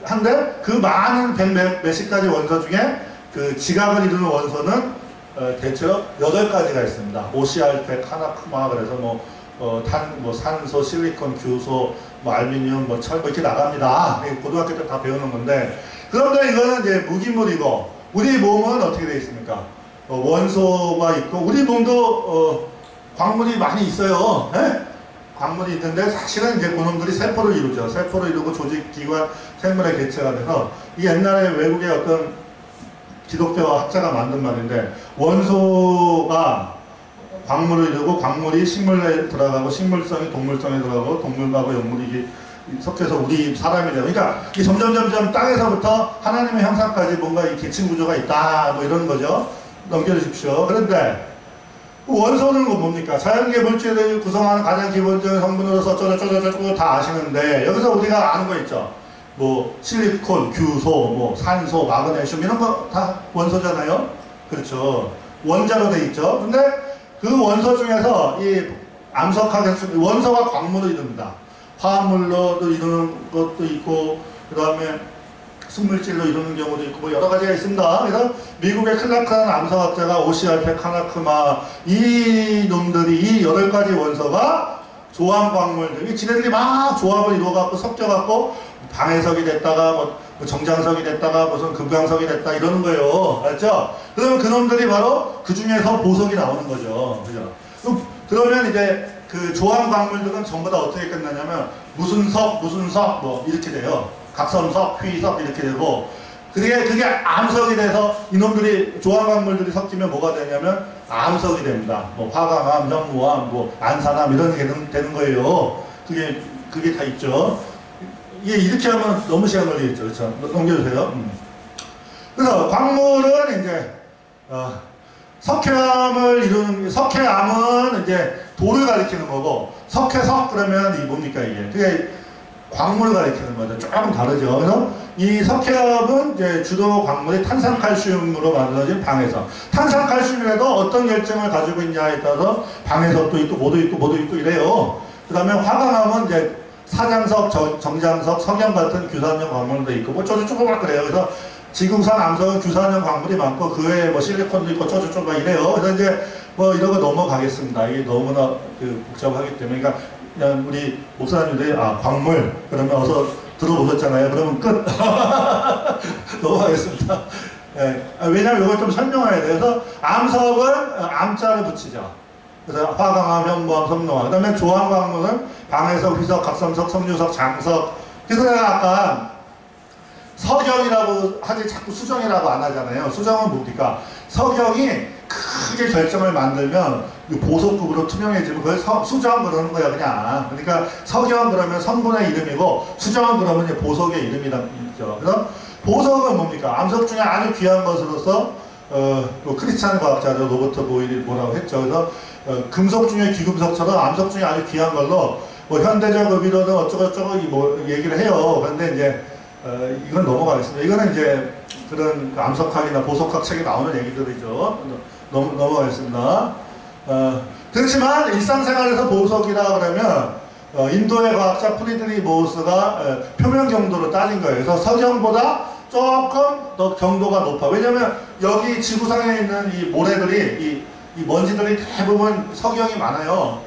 한데 그 많은 몇십 가지 원소 중에 그 지각을 이루는 원소는 대체로 8가지가 있습니다. 오시알텍, 하나크마, 그래서 산소, 실리콘, 규소, 알루미늄, 철 이렇게 나갑니다. 고등학교 때 다 배우는 건데 그런데 이거는 이제 무기물이고 우리 몸은 어떻게 되어 있습니까? 원소가 있고 우리 몸도 광물이 많이 있어요. 광물이 있는데 사실은 이제 그놈들이 세포를 이루죠. 세포를 이루고 조직기관, 생물의 개체가 돼서 이 옛날에 외국의 어떤 기독교 학자가 만든 말인데 원소가 광물을 이루고 광물이 식물에 들어가고 식물성이 동물성에 들어가고 동물하고 영물이 이게 섞여서 우리 사람이 돼요. 그러니까 이 점점 땅에서부터 하나님의 형상까지 뭔가 이 계층 구조가 있다 뭐 이런 거죠. 넘겨주십시오. 그런데 원소는 뭡니까? 자연계 물질을 구성하는 가장 기본적인 성분으로서 어쩌고저쩌고 다 아시는데 여기서 우리가 아는 거 있죠. 뭐 실리콘, 규소, 뭐 산소, 마그네슘 이런 거 다 원소잖아요. 그렇죠. 원자로 돼 있죠. 근데 그 원소 중에서 이 암석학에서 원소가 광물을 이룹니다. 화합물로도 이루는 것도 있고 그 다음에 순물질로 이루는 경우도 있고 뭐 여러 가지가 있습니다. 그래서 미국의 클라크라는 암석학자가 오시알페, 카나크마 이 놈들이 이 8가지 원소가 조합 광물들, 지네들이 막 조합을 이루어갖고 섞여갖고 방해석이 됐다가 뭐 정장석이 됐다가 무슨 금강석이 됐다 이러는 거예요. 알았죠? 그러면 그놈들이 바로 그 중에서 보석이 나오는 거죠. 그죠? 그러면 이제 그 조합 광물들은 전부 다 어떻게 끝나냐면 무슨 석 뭐 이렇게 돼요. 각성석, 휘석 이렇게 되고 그게 암석이 돼서 이놈들이 조합광물들이 섞이면 뭐가 되냐면 암석이 됩니다. 뭐 화강암, 현무암, 뭐 안산암 이런 게 되는 거예요. 그게 다 있죠. 이게 이렇게 하면 너무 시간 걸리겠죠. 그렇죠? 넘겨주세요. 그래서 광물은 이제 석회암을 이루는 석회암은 이제 돌을 가리키는 거고 석회석 그러면 이 뭡니까 이게? 그게 광물을 가리키는 거죠. 조금 다르죠. 그래서 이 석회암은 이제 주로 광물이 탄산칼슘으로 만들어진 방해석. 탄산칼슘이라도 어떤 결정을 가지고 있냐에 따라서 방해석도 있고 뭐도 있고 이래요. 그 다음에 화강암은 이제 사장석, 정장석, 석영 같은 규산형 광물도 있고 뭐 쪼쪼쪼 막 그래요. 그래서 지구상 암석은 규산형 광물이 많고 그 외에 뭐 실리콘도 있고 쪼쪼쪼 막 이래요. 그래서 이제 뭐 이런 거 넘어가겠습니다. 이게 너무나 복잡하기 때문에 그러니까 그냥 우리 목사님들이 광물 그러면 어서 들어보셨잖아요. 그러면 끝. 넘어가겠습니다. 네. 왜냐하면 이걸 좀 설명해야 돼요. 그래서 암석은 암자를 붙이죠. 그래서 화강암, 현무암, 섬노암. 그 다음에 조합광물은 방해석, 휘석, 각성석, 섬유석, 장석. 그래서 내가 아까 석영이라고 하지 자꾸 수정이라고 안 하잖아요. 수정은 뭡니까? 석영이 크게 결정을 만들면 보석급으로 투명해지면 그걸 수정 그러는 거야 그냥. 그러니까 석영 그러면 성분의 이름이고 수정은 그러면 이제 보석의 이름이죠. 그래서 보석은 뭡니까? 암석 중에 아주 귀한 것으로서 크리스찬 과학자죠. 로버트 보일이 뭐라고 했죠. 그래서 금속 중에 귀금속처럼 암석 중에 아주 귀한 걸로 뭐 현대적 의미로는 어쩌고저쩌고 뭐 얘기를 해요. 그런데 이제 이건 넘어가겠습니다. 이거는 이제 그런 암석학이나 보석학 책에 나오는 얘기들이죠. 넘어가겠습니다. 그렇지만 일상생활에서 보석이라 그러면 인도의 과학자 프리드리 모우스가 표면 경도로 따진 거예요. 그래서 석영보다 조금 더 경도가 높아. 왜냐면 여기 지구상에 있는 이 모래들이 이 먼지들이 대부분 석영이 많아요.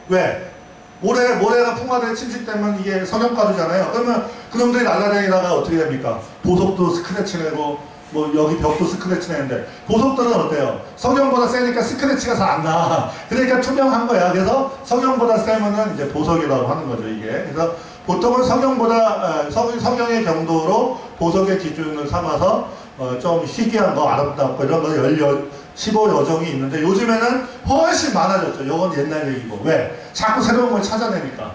왜? 모래가 풍화되어 침식되면 이게 석영가루잖아요. 그러면 그놈들이 날아다니다가 어떻게 됩니까? 보석도 스크래치 내고 뭐 여기 벽도 스크래치 내는데 보석들은 어때요? 석영보다 세니까 스크래치가 잘 안 나. 그러니까 투명한 거야. 그래서 석영보다 세면은 이제 보석이라고 하는 거죠, 이게. 그래서 보통은 석영보다 석영의 경도로 보석의 기준을 삼아서 좀 희귀한 거, 아름답고 이런 거 15여종이 있는데 요즘에는 훨씬 많아졌죠. 이건 옛날 얘기고. 왜? 자꾸 새로운 걸 찾아내니까.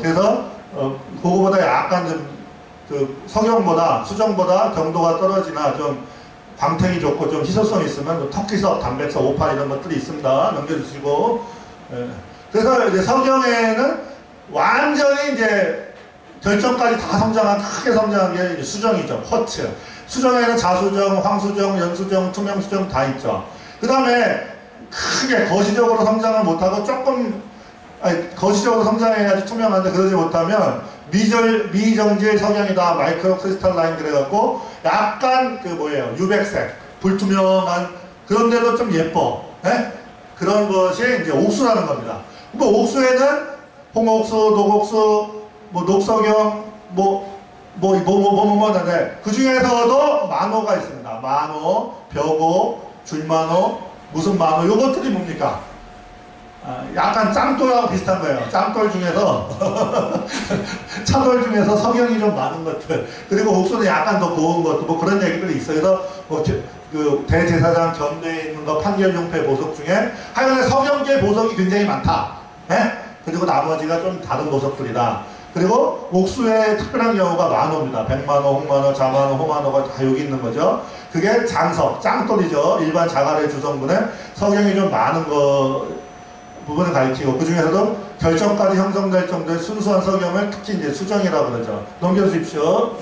그래서 그거보다 약간 좀 그 석영보다 수정보다 경도가 떨어지나 좀 광택이 좋고 좀 희소성이 있으면 뭐 터키석, 담백석, 오팔 이런 것들이 있습니다. 넘겨주시고. 그래서 이제 석영에는 완전히 이제 결정까지 다 성장한 크게 성장한 게 이제 수정이죠. 쿼츠. 수정에는 자수정, 황수정, 연수정, 투명수정 다 있죠. 그 다음에 크게 거시적으로 성장을 못하고 조금 거시적으로 성장해야지 투명한데 그러지 못하면 미정질 석영이다. 마이크로 크리스탈 라인 그래갖고 약간 유백색, 불투명한 그런데도 좀 예뻐. 네? 그런 것이 이제 옥수라는 겁니다. 뭐 옥수에는 홍옥수, 녹옥수, 뭐 녹석영, 뭐인데 그 중에서도 만호가 있습니다. 만호, 벽호, 줄만호, 무슨 만호, 요것들이 뭡니까? 약간 짱돌하고 비슷한 거예요. 짱돌 중에서 차돌 중에서 성형이 좀 많은 것들, 그리고 옥수는 약간 더 고운 것도 뭐 그런 얘기들이 있어요. 그래서 뭐 그 대제사장 견대에 있는 거 판결용패 보석 중에 하여간에 성형계 보석이 굉장히 많다. 예? 그리고 나머지가 좀 다른 보석들이다. 그리고 옥수의 특별한 경우가 만호입니다. 백만호, 홍만호, 자만호, 호만호가 다 여기 있는 거죠. 그게 장석, 짱돌이죠. 일반 자갈의 주성분에 성형이 좀 많은 거 부분을 가리키고, 그 중에서도 결정까지 형성될 정도의 순수한 성형을 특히 이제 수정이라고 그러죠. 넘겨주십시오.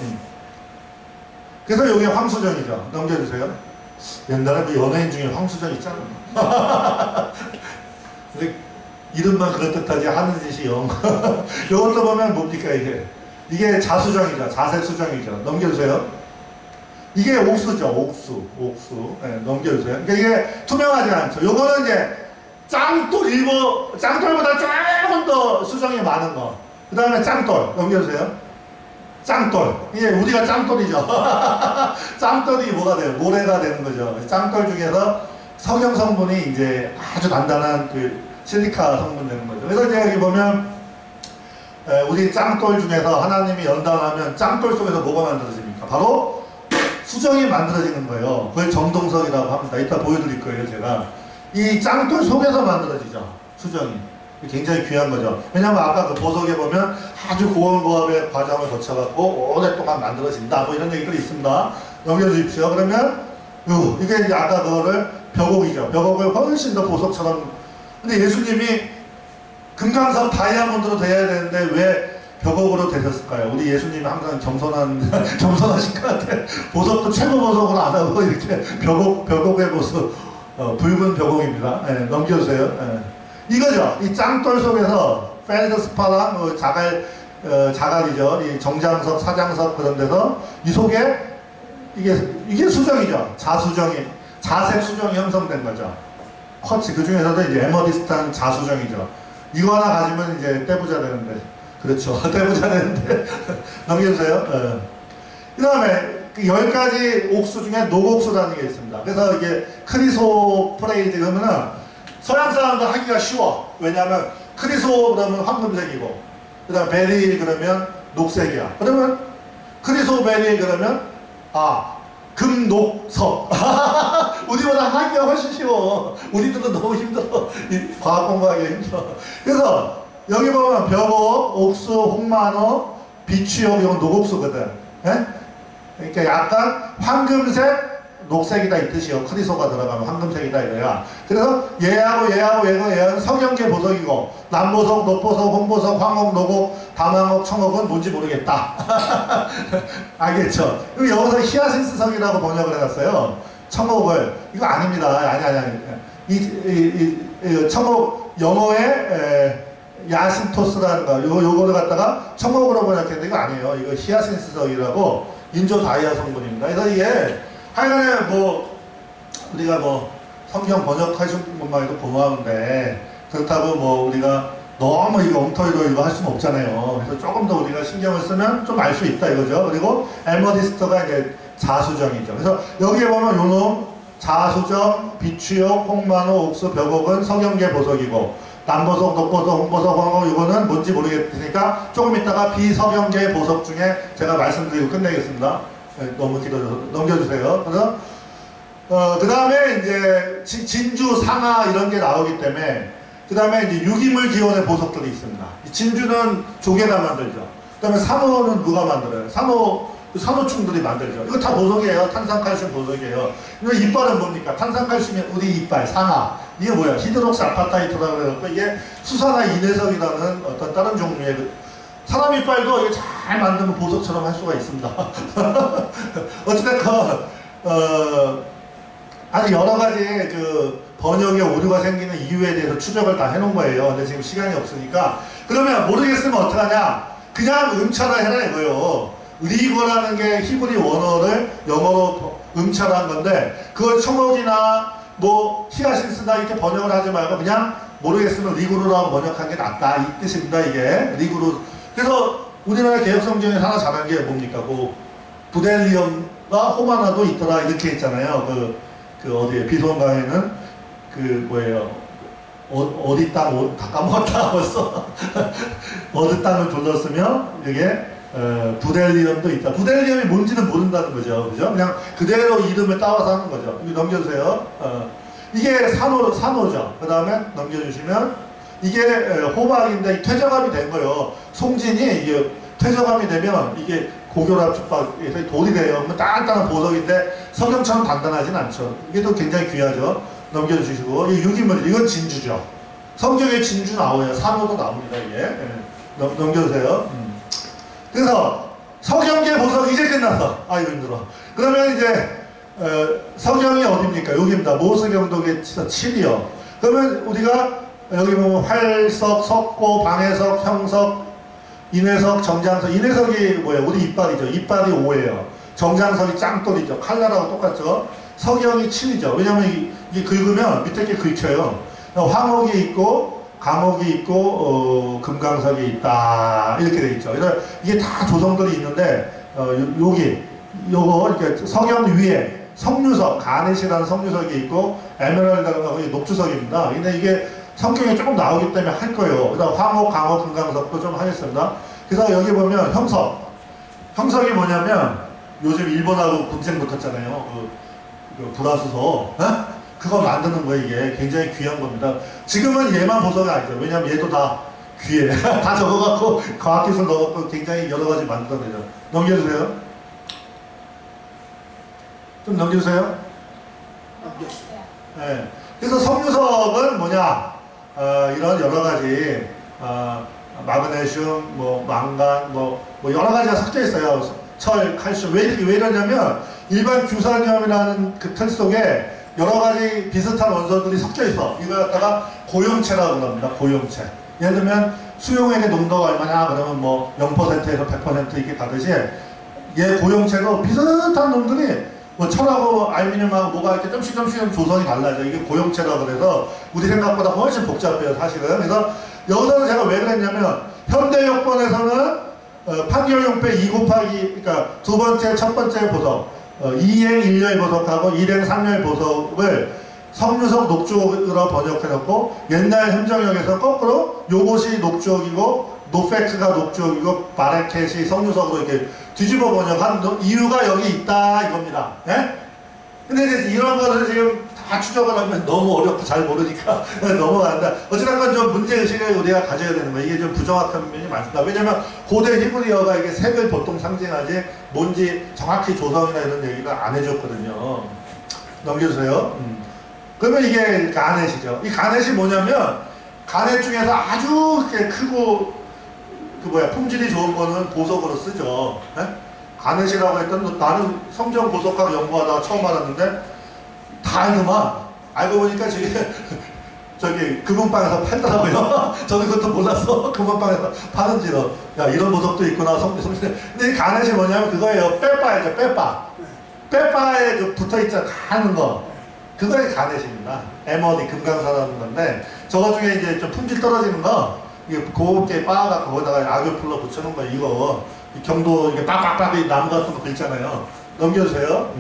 그래서 여기 황수정이죠. 넘겨주세요. 옛날에 그 연예인 중에 황수정 있잖아. 근데 이름만 그럴듯하지 하는 짓이 영. 이것도 보면 뭡니까 이게? 이게 자수정이죠. 자색수정이죠. 넘겨주세요. 이게 옥수죠. 옥수. 네, 넘겨주세요. 그러니까 이게 투명하지 않죠. 요거는 이제 짱돌 짱돌보다 조금 더 수정이 많은 거. 그 다음에 짱돌. 넘겨주세요. 짱돌. 이게 우리가 짱돌이죠. 짱돌이 뭐가 돼요? 모래가 되는 거죠. 짱돌 중에서 성형 성분이 이제 아주 단단한 그 실리카 성분 되는 거죠. 그래서 이제 여기 보면 우리 짱돌 중에서 하나님이 연단하면 짱돌 속에서 뭐가 만들어집니까? 바로 수정이 만들어지는 거예요. 그걸 정동석이라고 합니다. 이따 보여드릴 거예요, 제가. 이 짱돌 속에서 만들어지죠. 수정이. 굉장히 귀한 거죠. 왜냐면 아까 그 보석에 보면 아주 고온고압의 과정을 거쳐갖고 오랫동안 만들어진다. 뭐 이런 얘기들이 있습니다. 넘겨주십시오. 그러면 이게 이제 아까 그거를 벽옥이죠. 벽옥을 훨씬 더 보석처럼. 근데 예수님이 금강석 다이아몬드로 돼야 되는데 왜 벽옥으로 되셨을까요? 우리 예수님이 항상 겸손하신 것 같아요. 보석도 최고 보석으로 안 하고 이렇게 벽옥의 보석, 붉은 벽옥입니다. 네, 넘겨주세요. 네. 이거죠. 이 짱돌 속에서 펠드스파랑 자갈이죠. 이 정장석, 사장석 그런 데서 이 속에 이게 수정이죠. 자색 수정이 형성된 거죠. 쿼츠 그 중에서도 이제 에머디스탄 자수정이죠. 이거 하나 가지면 이제 떼부자 되는데, 그렇죠. 떼부자 되는데 넘겨주세요. 그 다음에 그 10가지 옥수 중에 녹옥수라는 게 있습니다. 그래서 이게 크리소프레이드 그러면은 서양 사람도 하기가 쉬워. 왜냐하면 크리소 그러면 황금색이고, 그 다음에 베릴 그러면 녹색이야. 그러면 크리소 베릴 그러면 금녹석. 우리보다 하기가 훨씬 쉬워. 우리들은 너무 힘들어. 과학 공부하기가 힘들어. 그래서 여기 보면 벽옥, 옥수, 홍만호, 비취옥 이건 녹옥수거든. 예? 그러니까 약간 황금색 녹색이다 이 뜻이요. 크리소가 들어가면 황금색이다 이거야. 그래서 얘하고 성형계 보석이고, 남보석, 녹보석, 홍보석, 황옥, 녹옥, 담황옥, 청옥은 뭔지 모르겠다. 알겠죠? 그리고 여기서 히아신스석이라고 번역을 해놨어요. 청옥을. 이거 아닙니다. 아니. 이 청옥 영어에 야신토스라는 거 요거를 갖다가 청옥으로 번역했는데 이거 아니에요. 이거 히아신스석이라고 인조 다이아 성분입니다. 그래서 이게 하여간에 뭐 우리가 뭐 성경 번역하신 것만 해도 고마운데, 그렇다고 뭐 우리가 너무 이거 엉터리로 이거 할 수는 없잖아요. 그래서 조금 더 우리가 신경을 쓰면 좀 알 수 있다 이거죠. 그리고 에머디스트가 이제 자수정이죠. 그래서 여기에 보면 요놈 자수정, 비취옥, 홍만호, 옥수, 벽옥은 성형계 보석이고, 남보석, 녹보석, 홍보석, 황옥 이거는 뭔지 모르겠으니까 조금 있다가 비성형계 보석 중에 제가 말씀드리고 끝내겠습니다. 너무 길어져서 넘겨주세요. 그래서 그 다음에 이제 진주, 상하 이런 게 나오기 때문에, 그 다음에 이제 유기물 기원의 보석들이 있습니다. 진주는 조개가 만들죠. 그 다음에 산호는 누가 만들어요? 산호충들이 만들죠. 이거 다 보석이에요. 탄산칼슘 보석이에요. 이거 이빨은 뭡니까? 탄산칼슘이 우리 이빨, 상하. 이게 뭐야? 히드록시 아파타이트라고 그래갖고 이게 수산화 이내석이라는 어떤 다른 종류의 사람 이빨도 이게 잘 만들면 보석처럼 할 수가 있습니다. 어쨌든 아주 여러 가지 그 번역에 오류가 생기는 이유에 대해서 추적을 다 해놓은 거예요. 근데 지금 시간이 없으니까. 그러면 모르겠으면 어떡하냐? 그냥 음차라 해라 이거요. 리거라는 게 히브리 원어를 영어로 음차란 건데, 그걸 청옥이나 뭐 히아신스나 이렇게 번역을 하지 말고 그냥 모르겠으면 리구르라고 번역한 게 낫다 이 뜻입니다. 이게 리구르. 그래서 우리나라 개혁성경에 하나 잘한 게 뭡니까? 그 부델리엄과 호마나도 있더라 이렇게 했잖아요. 그 어디에 비송강에는 그 뭐예요? 어디 땅, 다 까먹었다 벌써. 어디 땅을 둘렀으며 이게 부델리움도 있다. 부델리움이 뭔지는 모른다는 거죠. 그죠? 그냥 그대로 이름을 따와서 하는 거죠. 이거 넘겨주세요. 이게 산호죠. 그 다음에 넘겨주시면 이게 호박인데 퇴적암이 된 거예요. 송진이 이게 퇴적암이 되면 이게 고결합 축박에서 돌이 돼요. 단단한 보석인데 석영처럼 단단하진 않죠. 이게 또 굉장히 귀하죠. 넘겨주시고 이 유기물 이건 진주죠. 성경에 진주 나오요. 산호도 나옵니다. 이게 넘겨주세요. 그래서 석영계 보석 이제 끝났어. 아이고 힘들어. 그러면 이제 석영이 어디입니까? 여기입니다. 모세경독의 7이요. 그러면 우리가 여기 보면 활석, 석고, 방해석, 형석, 인회석, 정장석. 인회석이 뭐예요? 우리 이빨이죠. 이빨이 5예요. 정장석이 짱돌이죠. 칼날하고 똑같죠. 석영이 7이죠. 왜냐면 이게 긁으면 밑에 게 긁혀요. 황옥이 있고 감옥이 있고 금강석이 있다 이렇게 돼 있죠. 그래서 이게 다 조성들이 있는데 요거 이렇게 석영 위에 석류석, 가넷이라는 석류석이 있고 에메랄드라는 거 녹주석입니다. 근데 이게 성경에 조금 나오기 때문에 할 거예요. 그다음 황옥, 강옥, 금강석도 좀 하겠습니다. 그래서 여기 보면 형석이 뭐냐면 요즘 일본하고 분쟁 붙었잖아요. 그 불화수소. 그거 만드는 거 이게 굉장히 귀한 겁니다. 지금은 얘만 보석이 아니죠. 왜냐면 얘도 다 귀해. 다 적어갖고 과학기술 넣어갖고 굉장히 여러 가지 만들어내죠. 넘겨주세요. 좀 넘겨주세요. 네. 그래서 석류석은 뭐냐? 이런 여러 가지 마그네슘, 뭐 망간, 뭐 여러 가지가 섞여 있어요. 철, 칼슘. 왜 이러냐면 일반 규산염이라는 그 틀 속에 여러 가지 비슷한 원소들이 섞여 있어. 이걸 갖다가 고용체라고 합니다. 고용체. 예를 들면 수용액의 농도가 얼마냐 그러면 뭐 0%에서 100% 이렇게 가듯이 얘 고용체도 비슷한 놈들이 뭐 철하고 알루미늄하고 뭐가 이렇게 점씩 조성이 달라져. 이게 고용체라고 그래서 우리 생각보다 훨씬 복잡해요, 사실은. 그래서 여기서는 제가 왜 그랬냐면 현대요법에서는 판결용배 2 곱하기 그러니까 두 번째, 첫 번째 보석 2행 1열 보석하고 1행 3열 보석을 석류석 녹주옥으로 번역해놓고 옛날 행정역에서 거꾸로 요것이 녹주옥이고 노페크가 녹주옥이고 바레켓이 석류석으로 이렇게 뒤집어 번역한 이유가 여기 있다 이겁니다. 예? 근데 이제 이런 거를 지금 다 추적을 하면 너무 어렵고 잘 모르니까 넘어간다. 어찌됐건 좀 문제의식을 우리가 가져야 되는 거예요. 이게 좀 부정확한 면이 많습니다. 왜냐면 고대 히브리어가 이게 색을 보통 상징하지 뭔지 정확히 조성이나 이런 얘기를 안 해줬거든요. 넘겨주세요. 그러면 이게 가넷이죠. 이 가넷이 뭐냐면 가넷 중에서 아주 크고 품질이 좋은 거는 보석으로 쓰죠. 예? 가넷이라고 했던 나는 성전 보석학 연구하다가 처음 알았는데 다 알더만 알고 보니까 저기 금은방에서 팔더라고요. 저는 그것도 몰랐어. 금은방에서 파는지로 야 이런 보석도 있구나. 성전. 근데 이 가넷이 뭐냐면 그거예요. 빼빠죠. 빼빠에 그 붙어있잖아. 가는 거. 그거에 가넷입니다. 에머니 금강사라는 건데 저거 중에 이제 좀 품질 떨어지는 거 이게 곱게 빻아갖고 거기다가 악유풀로 붙여놓은 거 이거 경도 이게 빡빡빡 나무 같은 거 긁잖아요. 넘겨주세요.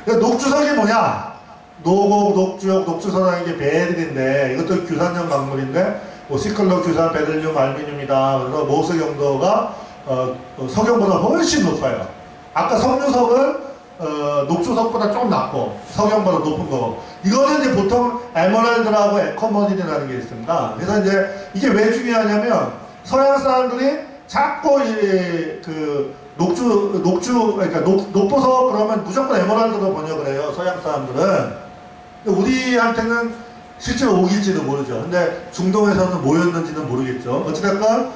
녹주석이 뭐냐? 노곡, 녹주역, 녹주서당 이게 베릴인데 이것도 규산염 광물인데 뭐 시클로 규산, 베릴륨, 알루미늄이다. 그래서 모스 경도가 석영보다 훨씬 높아요. 아까 석류석은 녹주석보다 조금 낮고 석영보다 높은 거고 이거는 이제 보통 에메랄드라고 에코머딘이라는 게 있습니다. 그래서 이제 이게 왜 중요하냐면 서양 사람들이 자꾸 그러니까 녹보석 그러면 무조건 에메랄드로 번역을 해요. 서양 사람들은. 우리한테는 실제로 오길지도 모르죠. 근데 중동에서는 뭐였는지는 모르겠죠. 어찌됐건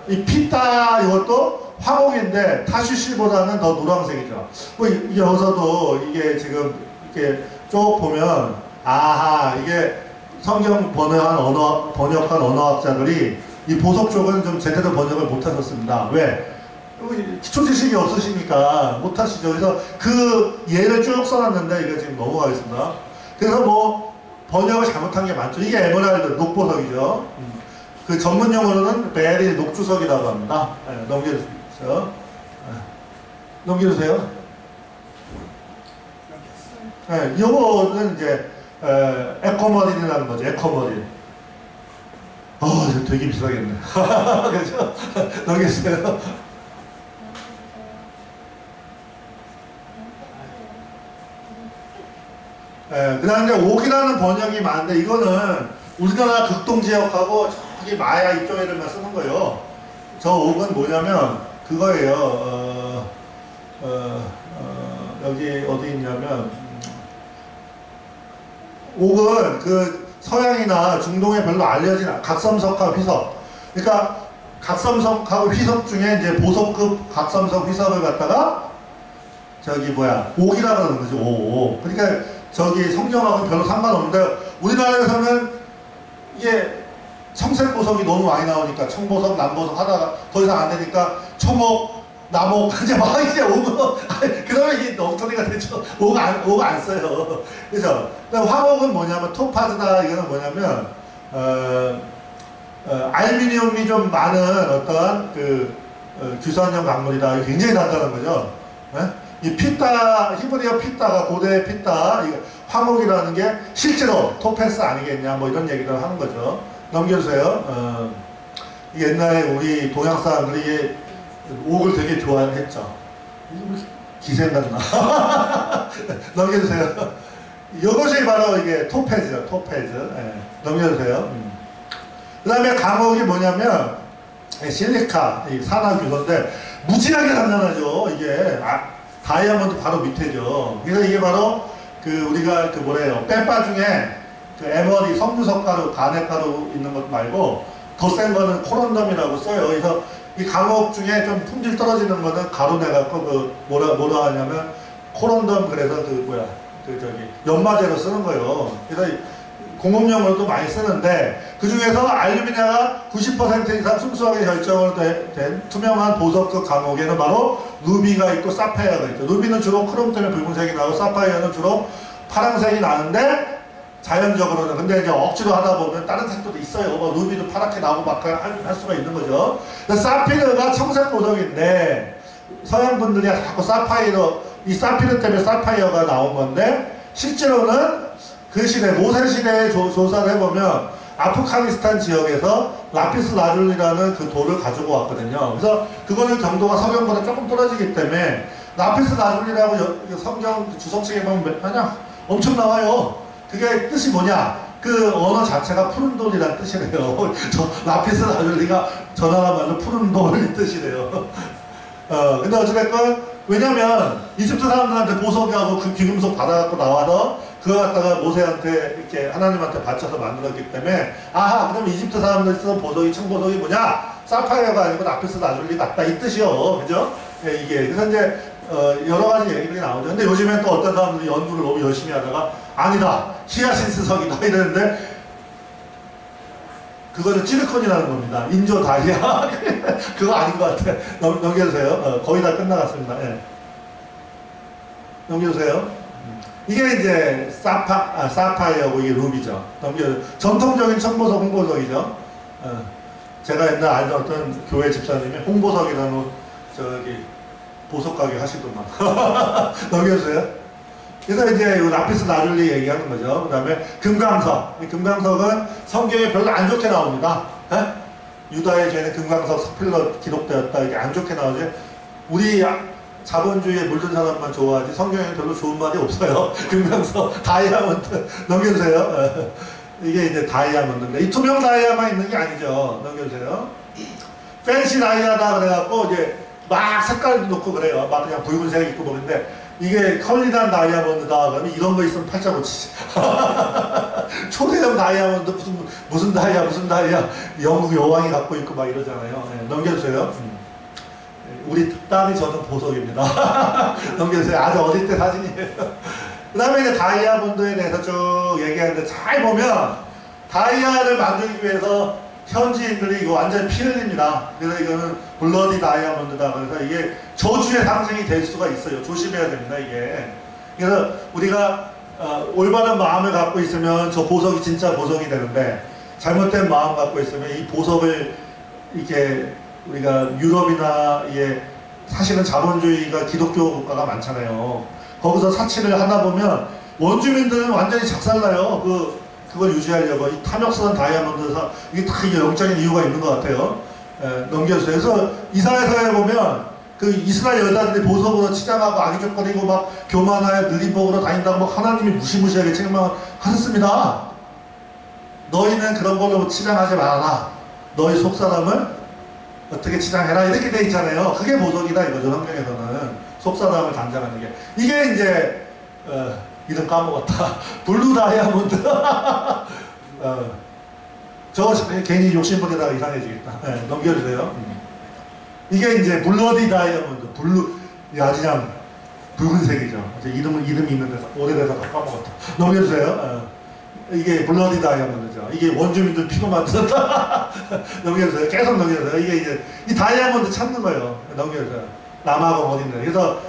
이 피타 이것도 황옥인데 타슈시보다는 더 노란색이죠. 뭐 여기서도 이게 지금 이렇게 쭉 보면 아하 이게 성경 번역한 언어학자들이 이 보석 쪽은 좀 제대로 번역을 못하셨습니다. 왜? 기초 지식이 없으시니까 못하시죠. 그래서 그 예를 쭉 써놨는데 이거 지금 넘어가겠습니다. 그래서 뭐 번역을 잘못한 게 많죠. 이게 에메랄드 녹보석이죠. 그 전문 용어로는 베릴 녹주석이라고 합니다. 네, 넘겨주세요. 넘겨주세요. 네, 요거는 이제 에코머린이라는 거죠. 에코머린. 이거 되게 비싸겠네. 그죠? 넘겼어요. 그 다음에 옥이라는 번역이 많은데, 이거는 우리나라 극동지역하고 저기 마야 이쪽에들만 쓰는 거예요. 저 옥은 뭐냐면, 그거예요. 여기 어디 있냐면, 옥은 그 서양이나 중동에 별로 알려진 각섬석하고 휘석. 그러니까 각섬석하고 휘석 중에 이제 보석급 각섬석 휘석을 갖다가 저기 옥이라 그러는 거죠. 옥. 그러니까 저기 성경하고는 별로 상관없는데, 우리나라에서는 이게 청색 보석이 너무 많이 나오니까 청보석, 남보석 하다가 더 이상 안 되니까 청옥, 남옥, 이제 이제 옥은 그러면 이게 엉터리가 되죠. 옥 안 써요. 그죠? 황옥은 뭐냐면 토파즈다. 이거는 뭐냐면 알루미늄이 좀 많은 어떤 규산형 광물이다. 굉장히 단단한 거죠. 네? 이 피따, 히브리어 피따가 고대 피따, 황옥이라는 게 실제로 토패스 아니겠냐, 뭐 이런 얘기를 하는 거죠. 넘겨주세요. 옛날에 우리 동양 사람들이 옥을 되게 좋아했죠. 기생같나? 넘겨주세요. 이것이 바로 이게 토패즈요, 토패즈. 네. 넘겨주세요. 그 다음에 감옥이 뭐냐면, 실리카, 산화규소인데, 무지하게 단단하죠. 이게. 다이아몬드 바로 밑에죠. 그래서 이게 바로 우리가 빼빠 중에 에머리, 섬유석가루, 가네가루 있는 것 말고 더 센 거는 코론덤이라고 써요. 그래서 이 감옥 중에 좀 품질 떨어지는 거는 가루 내갖고 뭐라 하냐면 코론덤, 그래서 연마제로 쓰는 거예요. 그래서 공업용으로도 많이 쓰는데, 그 중에서 알루미늄가 90% 이상 순수하게 결정을 된 투명한 보석급 감옥에는 바로 루비가 있고 사파이어가 있죠. 루비는 주로 크롬 때문에 붉은색이 나고 사파이어는 주로 파란색이 나는데, 자연적으로는. 근데 이제 억지로 하다 보면 다른 색도 있어요. 루비도 파랗게 나오고 막 할 수가 있는 거죠. 사피르가 청색 보석인데, 서양 분들이 자꾸 이 사피르 때문에 사파이어가 나온 건데, 실제로는 그 시대, 모세 시대에 조사를 해보면 아프가니스탄 지역에서 라피스 라줄리라는 그 돌을 가지고 왔거든요. 그래서 그거는 경도가 서경보다 조금 떨어지기 때문에 라피스 라줄리라고 성경 주석책에 보면 엄청 나와요. 그게 뜻이 뭐냐? 그 언어 자체가 푸른 돌이라는 뜻이래요. 라피스 라줄리가 저 나라 말로 푸른 돌이 뜻이래요. 근데 어찌됐건, 왜냐면 이집트 사람들한테 보석하고 그 귀금속 받아갖고 나와서 그거 갖다가 모세한테 이렇게 하나님한테 바쳐서 만들었기 때문에, 그럼 이집트 사람들 쓰는 보석이, 청보석이 뭐냐? 사파이어가 아니고 라피스 라줄리 같다, 이 뜻이요. 그죠? 예, 이게. 그래서 이제 여러 가지 얘기들이 나오죠. 근데 요즘엔 또 어떤 사람들이 연구를 너무 열심히 하다가 아니다, 히아신스석이다 이러는데, 그거는 찌르콘이라는 겁니다. 인조 다이아. 그거 아닌 것 같아. 넘겨주세요. 거의 다 끝나갔습니다. 예. 넘겨주세요. 이게 이제 사파이어고 이게 루비죠. 전통적인 청보석, 홍보석이죠. 제가 옛날 알던 어떤 교회 집사님이 홍보석이라는 보석 가게 하시더만. 넘겨주세요. 그래서 이제 라피스 라줄리 얘기하는 거죠. 그 다음에 금강석. 이 금강석은 성경에 별로 안 좋게 나옵니다. 유다의 죄는 금강석 서필러 기록되었다. 이게 안 좋게 나오지. 우리 자본주의에 물든 사람만 좋아하지 성경에 별로 좋은 말이 없어요. 금강석, 다이아몬드. 넘겨주세요. 이게 이제 다이아몬드인데, 이 투명 다이아만 있는 게 아니죠. 넘겨주세요. 팬시 다이아다 그래갖고 이제 막 색깔도 넣고 그래요. 막 그냥 붉은색 있고 뭐근데, 이게 컬리단 다이아몬드다 그러면 이런 거 있으면 팔자 고치지. 초대형 다이아몬드 무슨 다이아 영국 여왕이 갖고 있고 막 이러잖아요. 네, 넘겨주세요. 우리 딸이 저는 보석입니다. 넘겨주세요. 아주 어릴 때 사진이에요. 그 다음에 이제 다이아몬드에 대해서 쭉 얘기하는데, 잘 보면 다이아를 만들기 위해서 현지인들이 이거 완전 피 흘립니다. 그래서 이거는 블러디 다이아몬드다. 그래서 이게 저주의 상징이 될 수가 있어요. 조심해야 됩니다, 이게. 그래서 우리가 올바른 마음을 갖고 있으면 저 보석이 진짜 보석이 되는데, 잘못된 마음 갖고 있으면 이 보석을 이렇게 우리가 유럽이나 사실은 자본주의가 기독교 국가가 많잖아요. 거기서 사치를 하다 보면 원주민들은 완전히 작살나요. 그걸 유지하려고. 이 탐욕스러운 다이아몬드에서 이게 다 이게 영적인 이유가 있는 것 같아요. 넘겨주세요. 그래서 이사야서에 보면 그 이스라엘 여자들이 보석으로 치장하고 아기족거리고 막 교만하여 느림복으로 다닌다고 막 하나님이 무시무시하게 책망하셨습니다. 너희는 그런 걸로 치장하지 말아라. 너희 속사람을 어떻게 치장해라. 이렇게 돼 있잖아요. 그게 보석이다 이거죠. 성경에서는. 속사람을 단장하는 게. 이게 이제 이름 까먹었다. 블루 다이아몬드. 저거 괜히 욕심부리다가 이상해지겠다. 네, 넘겨주세요. 이게 이제 블러디 다이아몬드. 블루, 아주 그냥 붉은색이죠. 이름이 있는데 오래돼서 다 까먹었다. 넘겨주세요. 이게 블러디 다이아몬드죠. 이게 원주민들 피로 만들었다. 넘겨주세요. 계속 넘겨주세요. 이게 이제 이 다이아몬드 찾는 거예요. 넘겨주세요. 남아공 어딘데. 그래서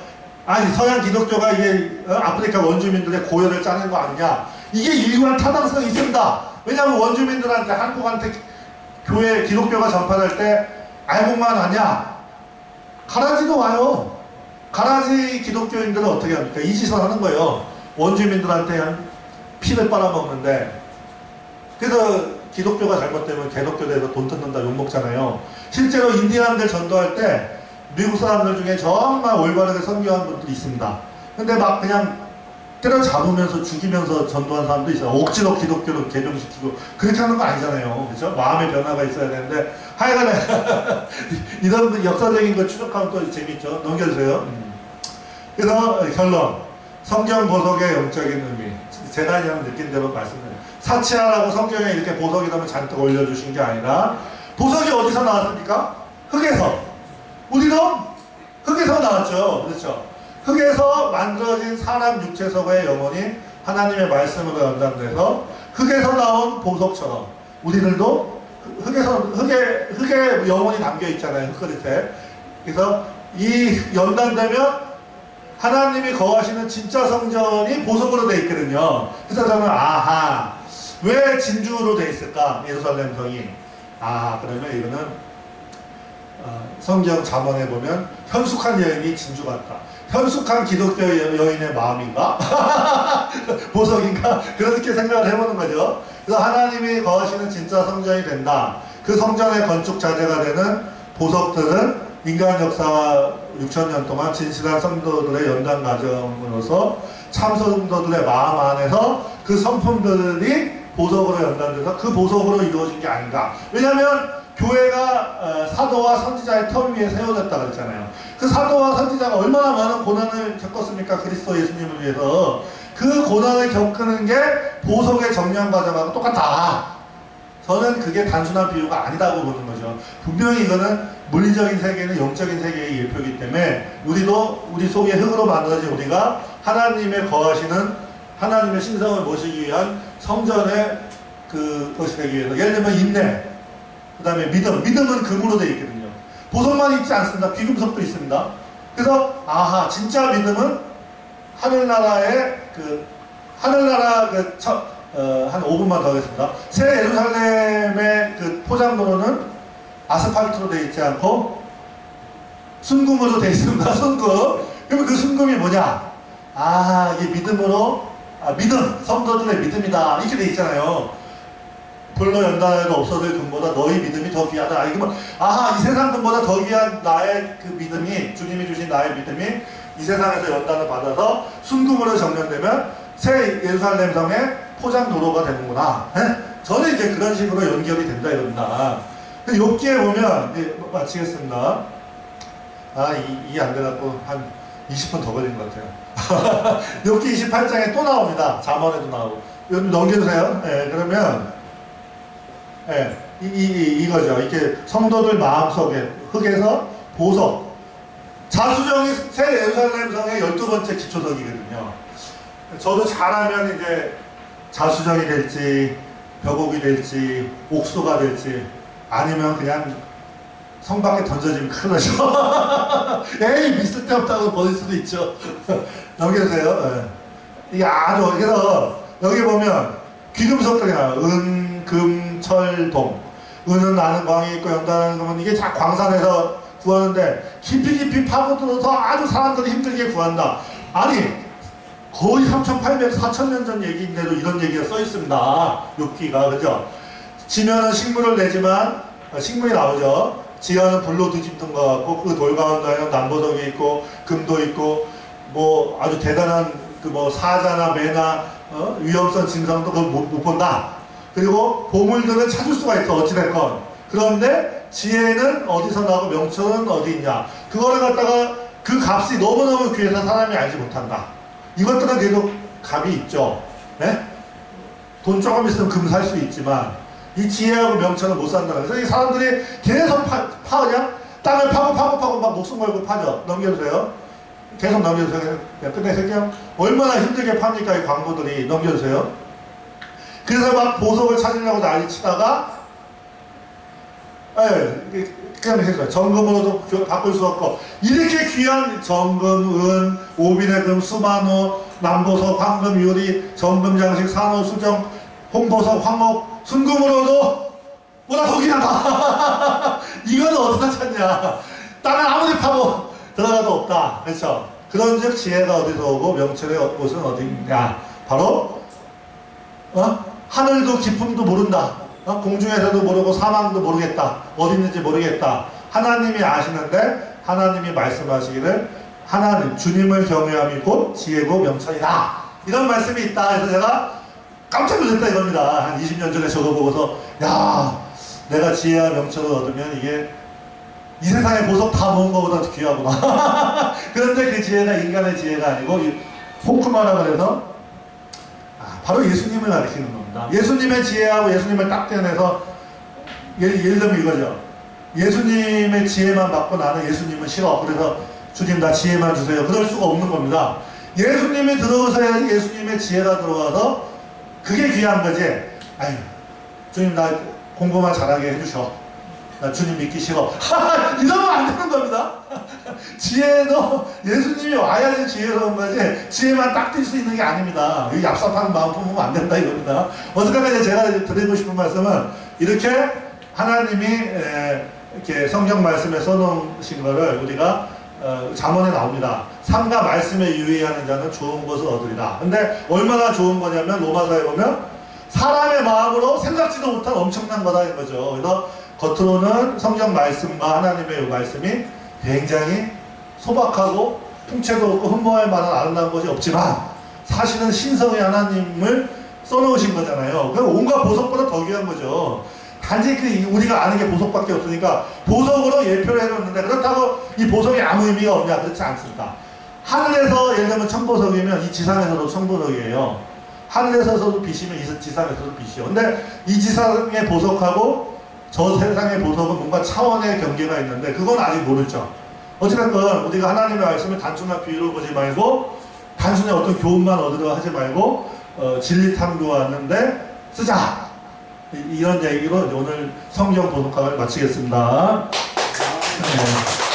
아니 서양 기독교가 이게 아프리카 원주민들의 고열을 짜는 거 아니냐. 이게 일관 타당성이 있습니다. 왜냐하면 원주민들한테 한국한테 교회 기독교가 전파될 때 알곡만 하냐. 가라지도 와요. 가라지 기독교인들은 어떻게 합니까? 이 짓을 하는 거예요. 원주민들한테 피를 빨아먹는데. 그래서 기독교가 잘못되면 개독교대에서 돈 뜯는다 욕먹잖아요. 실제로 인디안들 전도할 때 미국 사람들 중에 정말 올바르게 선교한 분들이 있습니다. 근데 막 그냥 때려잡으면서 죽이면서 전도한 사람도 있어요. 억지로 기독교를 개종시키고 그렇게 하는 거 아니잖아요. 그렇죠? 마음의 변화가 있어야 되는데 하여간에 이런 역사적인 거 추적하면 또 재밌죠. 넘겨주세요. 그래서 결론. 성경 보석의 영적인 의미. 제가 그냥 느낀 대로 말씀드려요. 사치하라고 성경에 이렇게 보석이라면 잔뜩 올려주신 게 아니라 보석이 어디서 나왔습니까? 흙에서. 우리도 흙에서 나왔죠. 그렇죠? 흙에서 만들어진 사람 육체 속의 영혼이 하나님의 말씀으로 연단돼서 흙에서 나온 보석처럼 우리들도 흙에 영혼이 담겨 있잖아요. 흙그릇에. 그래서 이 연단되면 하나님이 거하시는 진짜 성전이 보석으로 되어 있거든요. 그래서 저는 아하 왜 진주로 되어 있을까? 예루살렘 성이. 아 그러면 이거는 성경 잠언에 보면 현숙한 여인이 진주 같다. 현숙한 기독교 여인의 마음인가? 보석인가? 그렇게 생각을 해보는 거죠. 그래서 하나님이 거하시는 진짜 성전이 된다. 그 성전의 건축 자재가 되는 보석들은 인간 역사 6,000년 동안 진실한 성도들의 연단 과정으로서 참 성도들의 마음 안에서 그 성품들이 보석으로 연단돼서 그 보석으로 이루어진 게 아닌가. 왜냐하면 교회가 사도와 선지자의 터 위에 세워졌다 그랬잖아요. 그 사도와 선지자가 얼마나 많은 고난을 겪었습니까? 그리스도 예수님을 위해서. 그 고난을 겪는 게 보석의 정량 과정하고 똑같다. 저는 그게 단순한 비유가 아니다고 보는 거죠. 분명히 이거는 물리적인 세계는 영적인 세계의 예표이기 때문에 우리도 우리 속에 흙으로 만들어진 우리가 하나님의 거하시는 하나님의 신성을 모시기 위한 성전의 그것이 되기 위해서 예를 들면 인내 그 다음에 믿음은 금으로 되어 있거든요. 보석만 있지 않습니다. 귀금속도 있습니다. 그래서 아하 진짜 믿음은 하늘나라의 한 5분만 더 하겠습니다. 새 예루살렘의 그 포장도로는 아스팔트로 되어 있지 않고 순금으로 되어 있습니다. 순금. 그러면 그 순금이 뭐냐? 아 이게 믿음으로 믿음 성도들의 믿음이다 이렇게 되어 있잖아요. 불로 연단하여도 없어질 금보다 너희 믿음이 더 귀하다. 이거 아하 이 세상 금보다 더 귀한 나의 그 믿음이 주님이 주신 나의 믿음이 이 세상에서 연단을 받아서 순금으로 정련되면 새 예루살렘 성의 포장 도로가 되는구나. 저는 이제 그런 식으로 연결이 된다 이겁니다. 욥기에 보면 이제 마치겠습니다. 이게 안 돼갖고 한 20분 더 걸린 것 같아요. 욥기 28장에 또 나옵니다. 잠언에도 나오고. 여기 넘겨주세요. 그러면 이거죠. 이렇게 성도들 마음속에 흙에서 보석. 자수정이 새 예루살렘 성의 12번째 기초석이거든요. 저도 잘하면 이제 자수정이 될지 벽옥이 될지 옥수가 될지 아니면 그냥 성 밖에 던져지면 큰일 나죠. 에이 믿을 데 없다고 버릴 수도 있죠. 넘겨주세요. 이게 아주 그래서 여기 보면 귀금속들이 나와요. 은, 금, 철, 동. 은은 나는 광이 있고 연단하는 거면 이게 다 광산에서 구하는데 깊이 파고들어서 아주 사람들이 힘들게 구한다. 아니 거의 3,800, 4,000년 전 얘기인데도 이런 얘기가 써 있습니다. 욥기가, 그죠? 지면은 식물을 내지만, 식물이 나오죠. 지하는 불로 뒤집던 것 같고, 그 돌 가운데에는 남보석이 있고, 금도 있고, 뭐 아주 대단한 그 뭐 사자나 매나 위험성 진상도 그걸 못 본다. 그리고 보물들은 찾을 수가 있어, 어찌됐건. 그런데 지혜는 어디서 나오고 명철은 어디 있냐. 그거를 갖다가 그 값이 너무너무 귀해서 사람이 알지 못한다. 이것들은 그래도 값이 있죠. 네? 돈 조금 있으면 금 살 수 있지만 이 지혜하고 명철은 못 산다. 그래서 이 사람들이 계속 파냐? 땅을 파고 막 목숨 걸고 파죠. 넘겨주세요. 계속 넘겨주세요. 그냥 끝내세요. 얼마나 힘들게 팝니까 이 광부들이. 넘겨주세요. 그래서 막 보석을 찾으려고 난리 치다가 그냥 해서 정금으로도 바꿀 수 없고 이렇게 귀한 정금, 은, 오빈의 금, 수만호, 남보석, 황금, 유리, 정금 장식, 산호, 수정, 홍보석, 황옥, 순금으로도 보다 더 귀하다. 이거는 어디서 찾냐. 땅을 아무리 파고 들어가도 없다. 그렇죠? 그런즉 지혜가 어디서 오고 명철의 곳은 어디 있냐. 바로 하늘도 깊음도 모른다. 공중에서도 모르고 사망도 모르겠다. 어디 있는지 모르겠다. 하나님이 아시는데 하나님이 말씀하시기를 하나님 주님을 경외함이 곧 지혜고 명철이다. 이런 말씀이 있다. 그래서 제가 깜짝 놀랐다 이겁니다. 한 20년 전에 저거 보고서 야, 내가 지혜와 명철을 얻으면 이게 이 세상의 보석 다 모은 것보다 더 귀하구나. 그런데 그 지혜가 인간의 지혜가 아니고 호크마라 그래서 바로 예수님을 가리키는 겁니다. 예수님의 지혜하고 예수님을 딱 떼어내서 예를 들면 이거죠. 예수님의 지혜만 받고 나는 예수님은 싫어. 그래서 주님 나 지혜만 주세요. 그럴 수가 없는 겁니다. 예수님이 들어오셔야지 예수님의 지혜가 들어와서 그게 귀한 거지. 아유 주님 나 공부만 잘하게 해주셔. 나 주님 믿기 싫어. 이러면 안 되는 겁니다. 지혜도 예수님이 와야지 지혜로운 거지 지혜만 딱 뛸 수 있는 게 아닙니다. 이 얍삽한 마음 품으면 안 된다 이겁니다. 어쨌든 제가 드리고 싶은 말씀은 이렇게 하나님이 이렇게 성경 말씀에 써놓으신 거를 우리가 잠언에 나옵니다. 삶과 말씀에 유의하는 자는 좋은 것을 얻으리라. 근데 얼마나 좋은 거냐면 로마서에 보면 사람의 마음으로 생각지도 못한 엄청난 거다 이거죠. 그래서 겉으로는 성경 말씀과 하나님의 이 말씀이 굉장히 소박하고 풍채도 없고 흠모할 만한 아름다운 것이 없지만 사실은 신성의 하나님을 써놓으신 거잖아요. 그럼 온갖 보석보다 더 귀한 거죠. 단지 우리가 아는 게 보석밖에 없으니까 보석으로 예표를 해놓는데 그렇다고 이 보석이 아무 의미가 없냐? 그렇지 않습니다. 하늘에서 예를 들면 천보석이면 이 지상에서도 천보석이에요. 하늘에서도 빛이면 이 지상에서도 빛이요. 근데 이 지상의 보석하고 저 세상의 보석은 뭔가 차원의 경계가 있는데 그건 아직 모르죠. 어찌됐건 우리가 하나님의 말씀을 단순한 비유로 보지 말고 단순히 어떤 교훈만 얻으려 하지 말고 진리 탐구하는데 쓰자. 이런 얘기로 오늘 성경 도독학을 마치겠습니다. 네.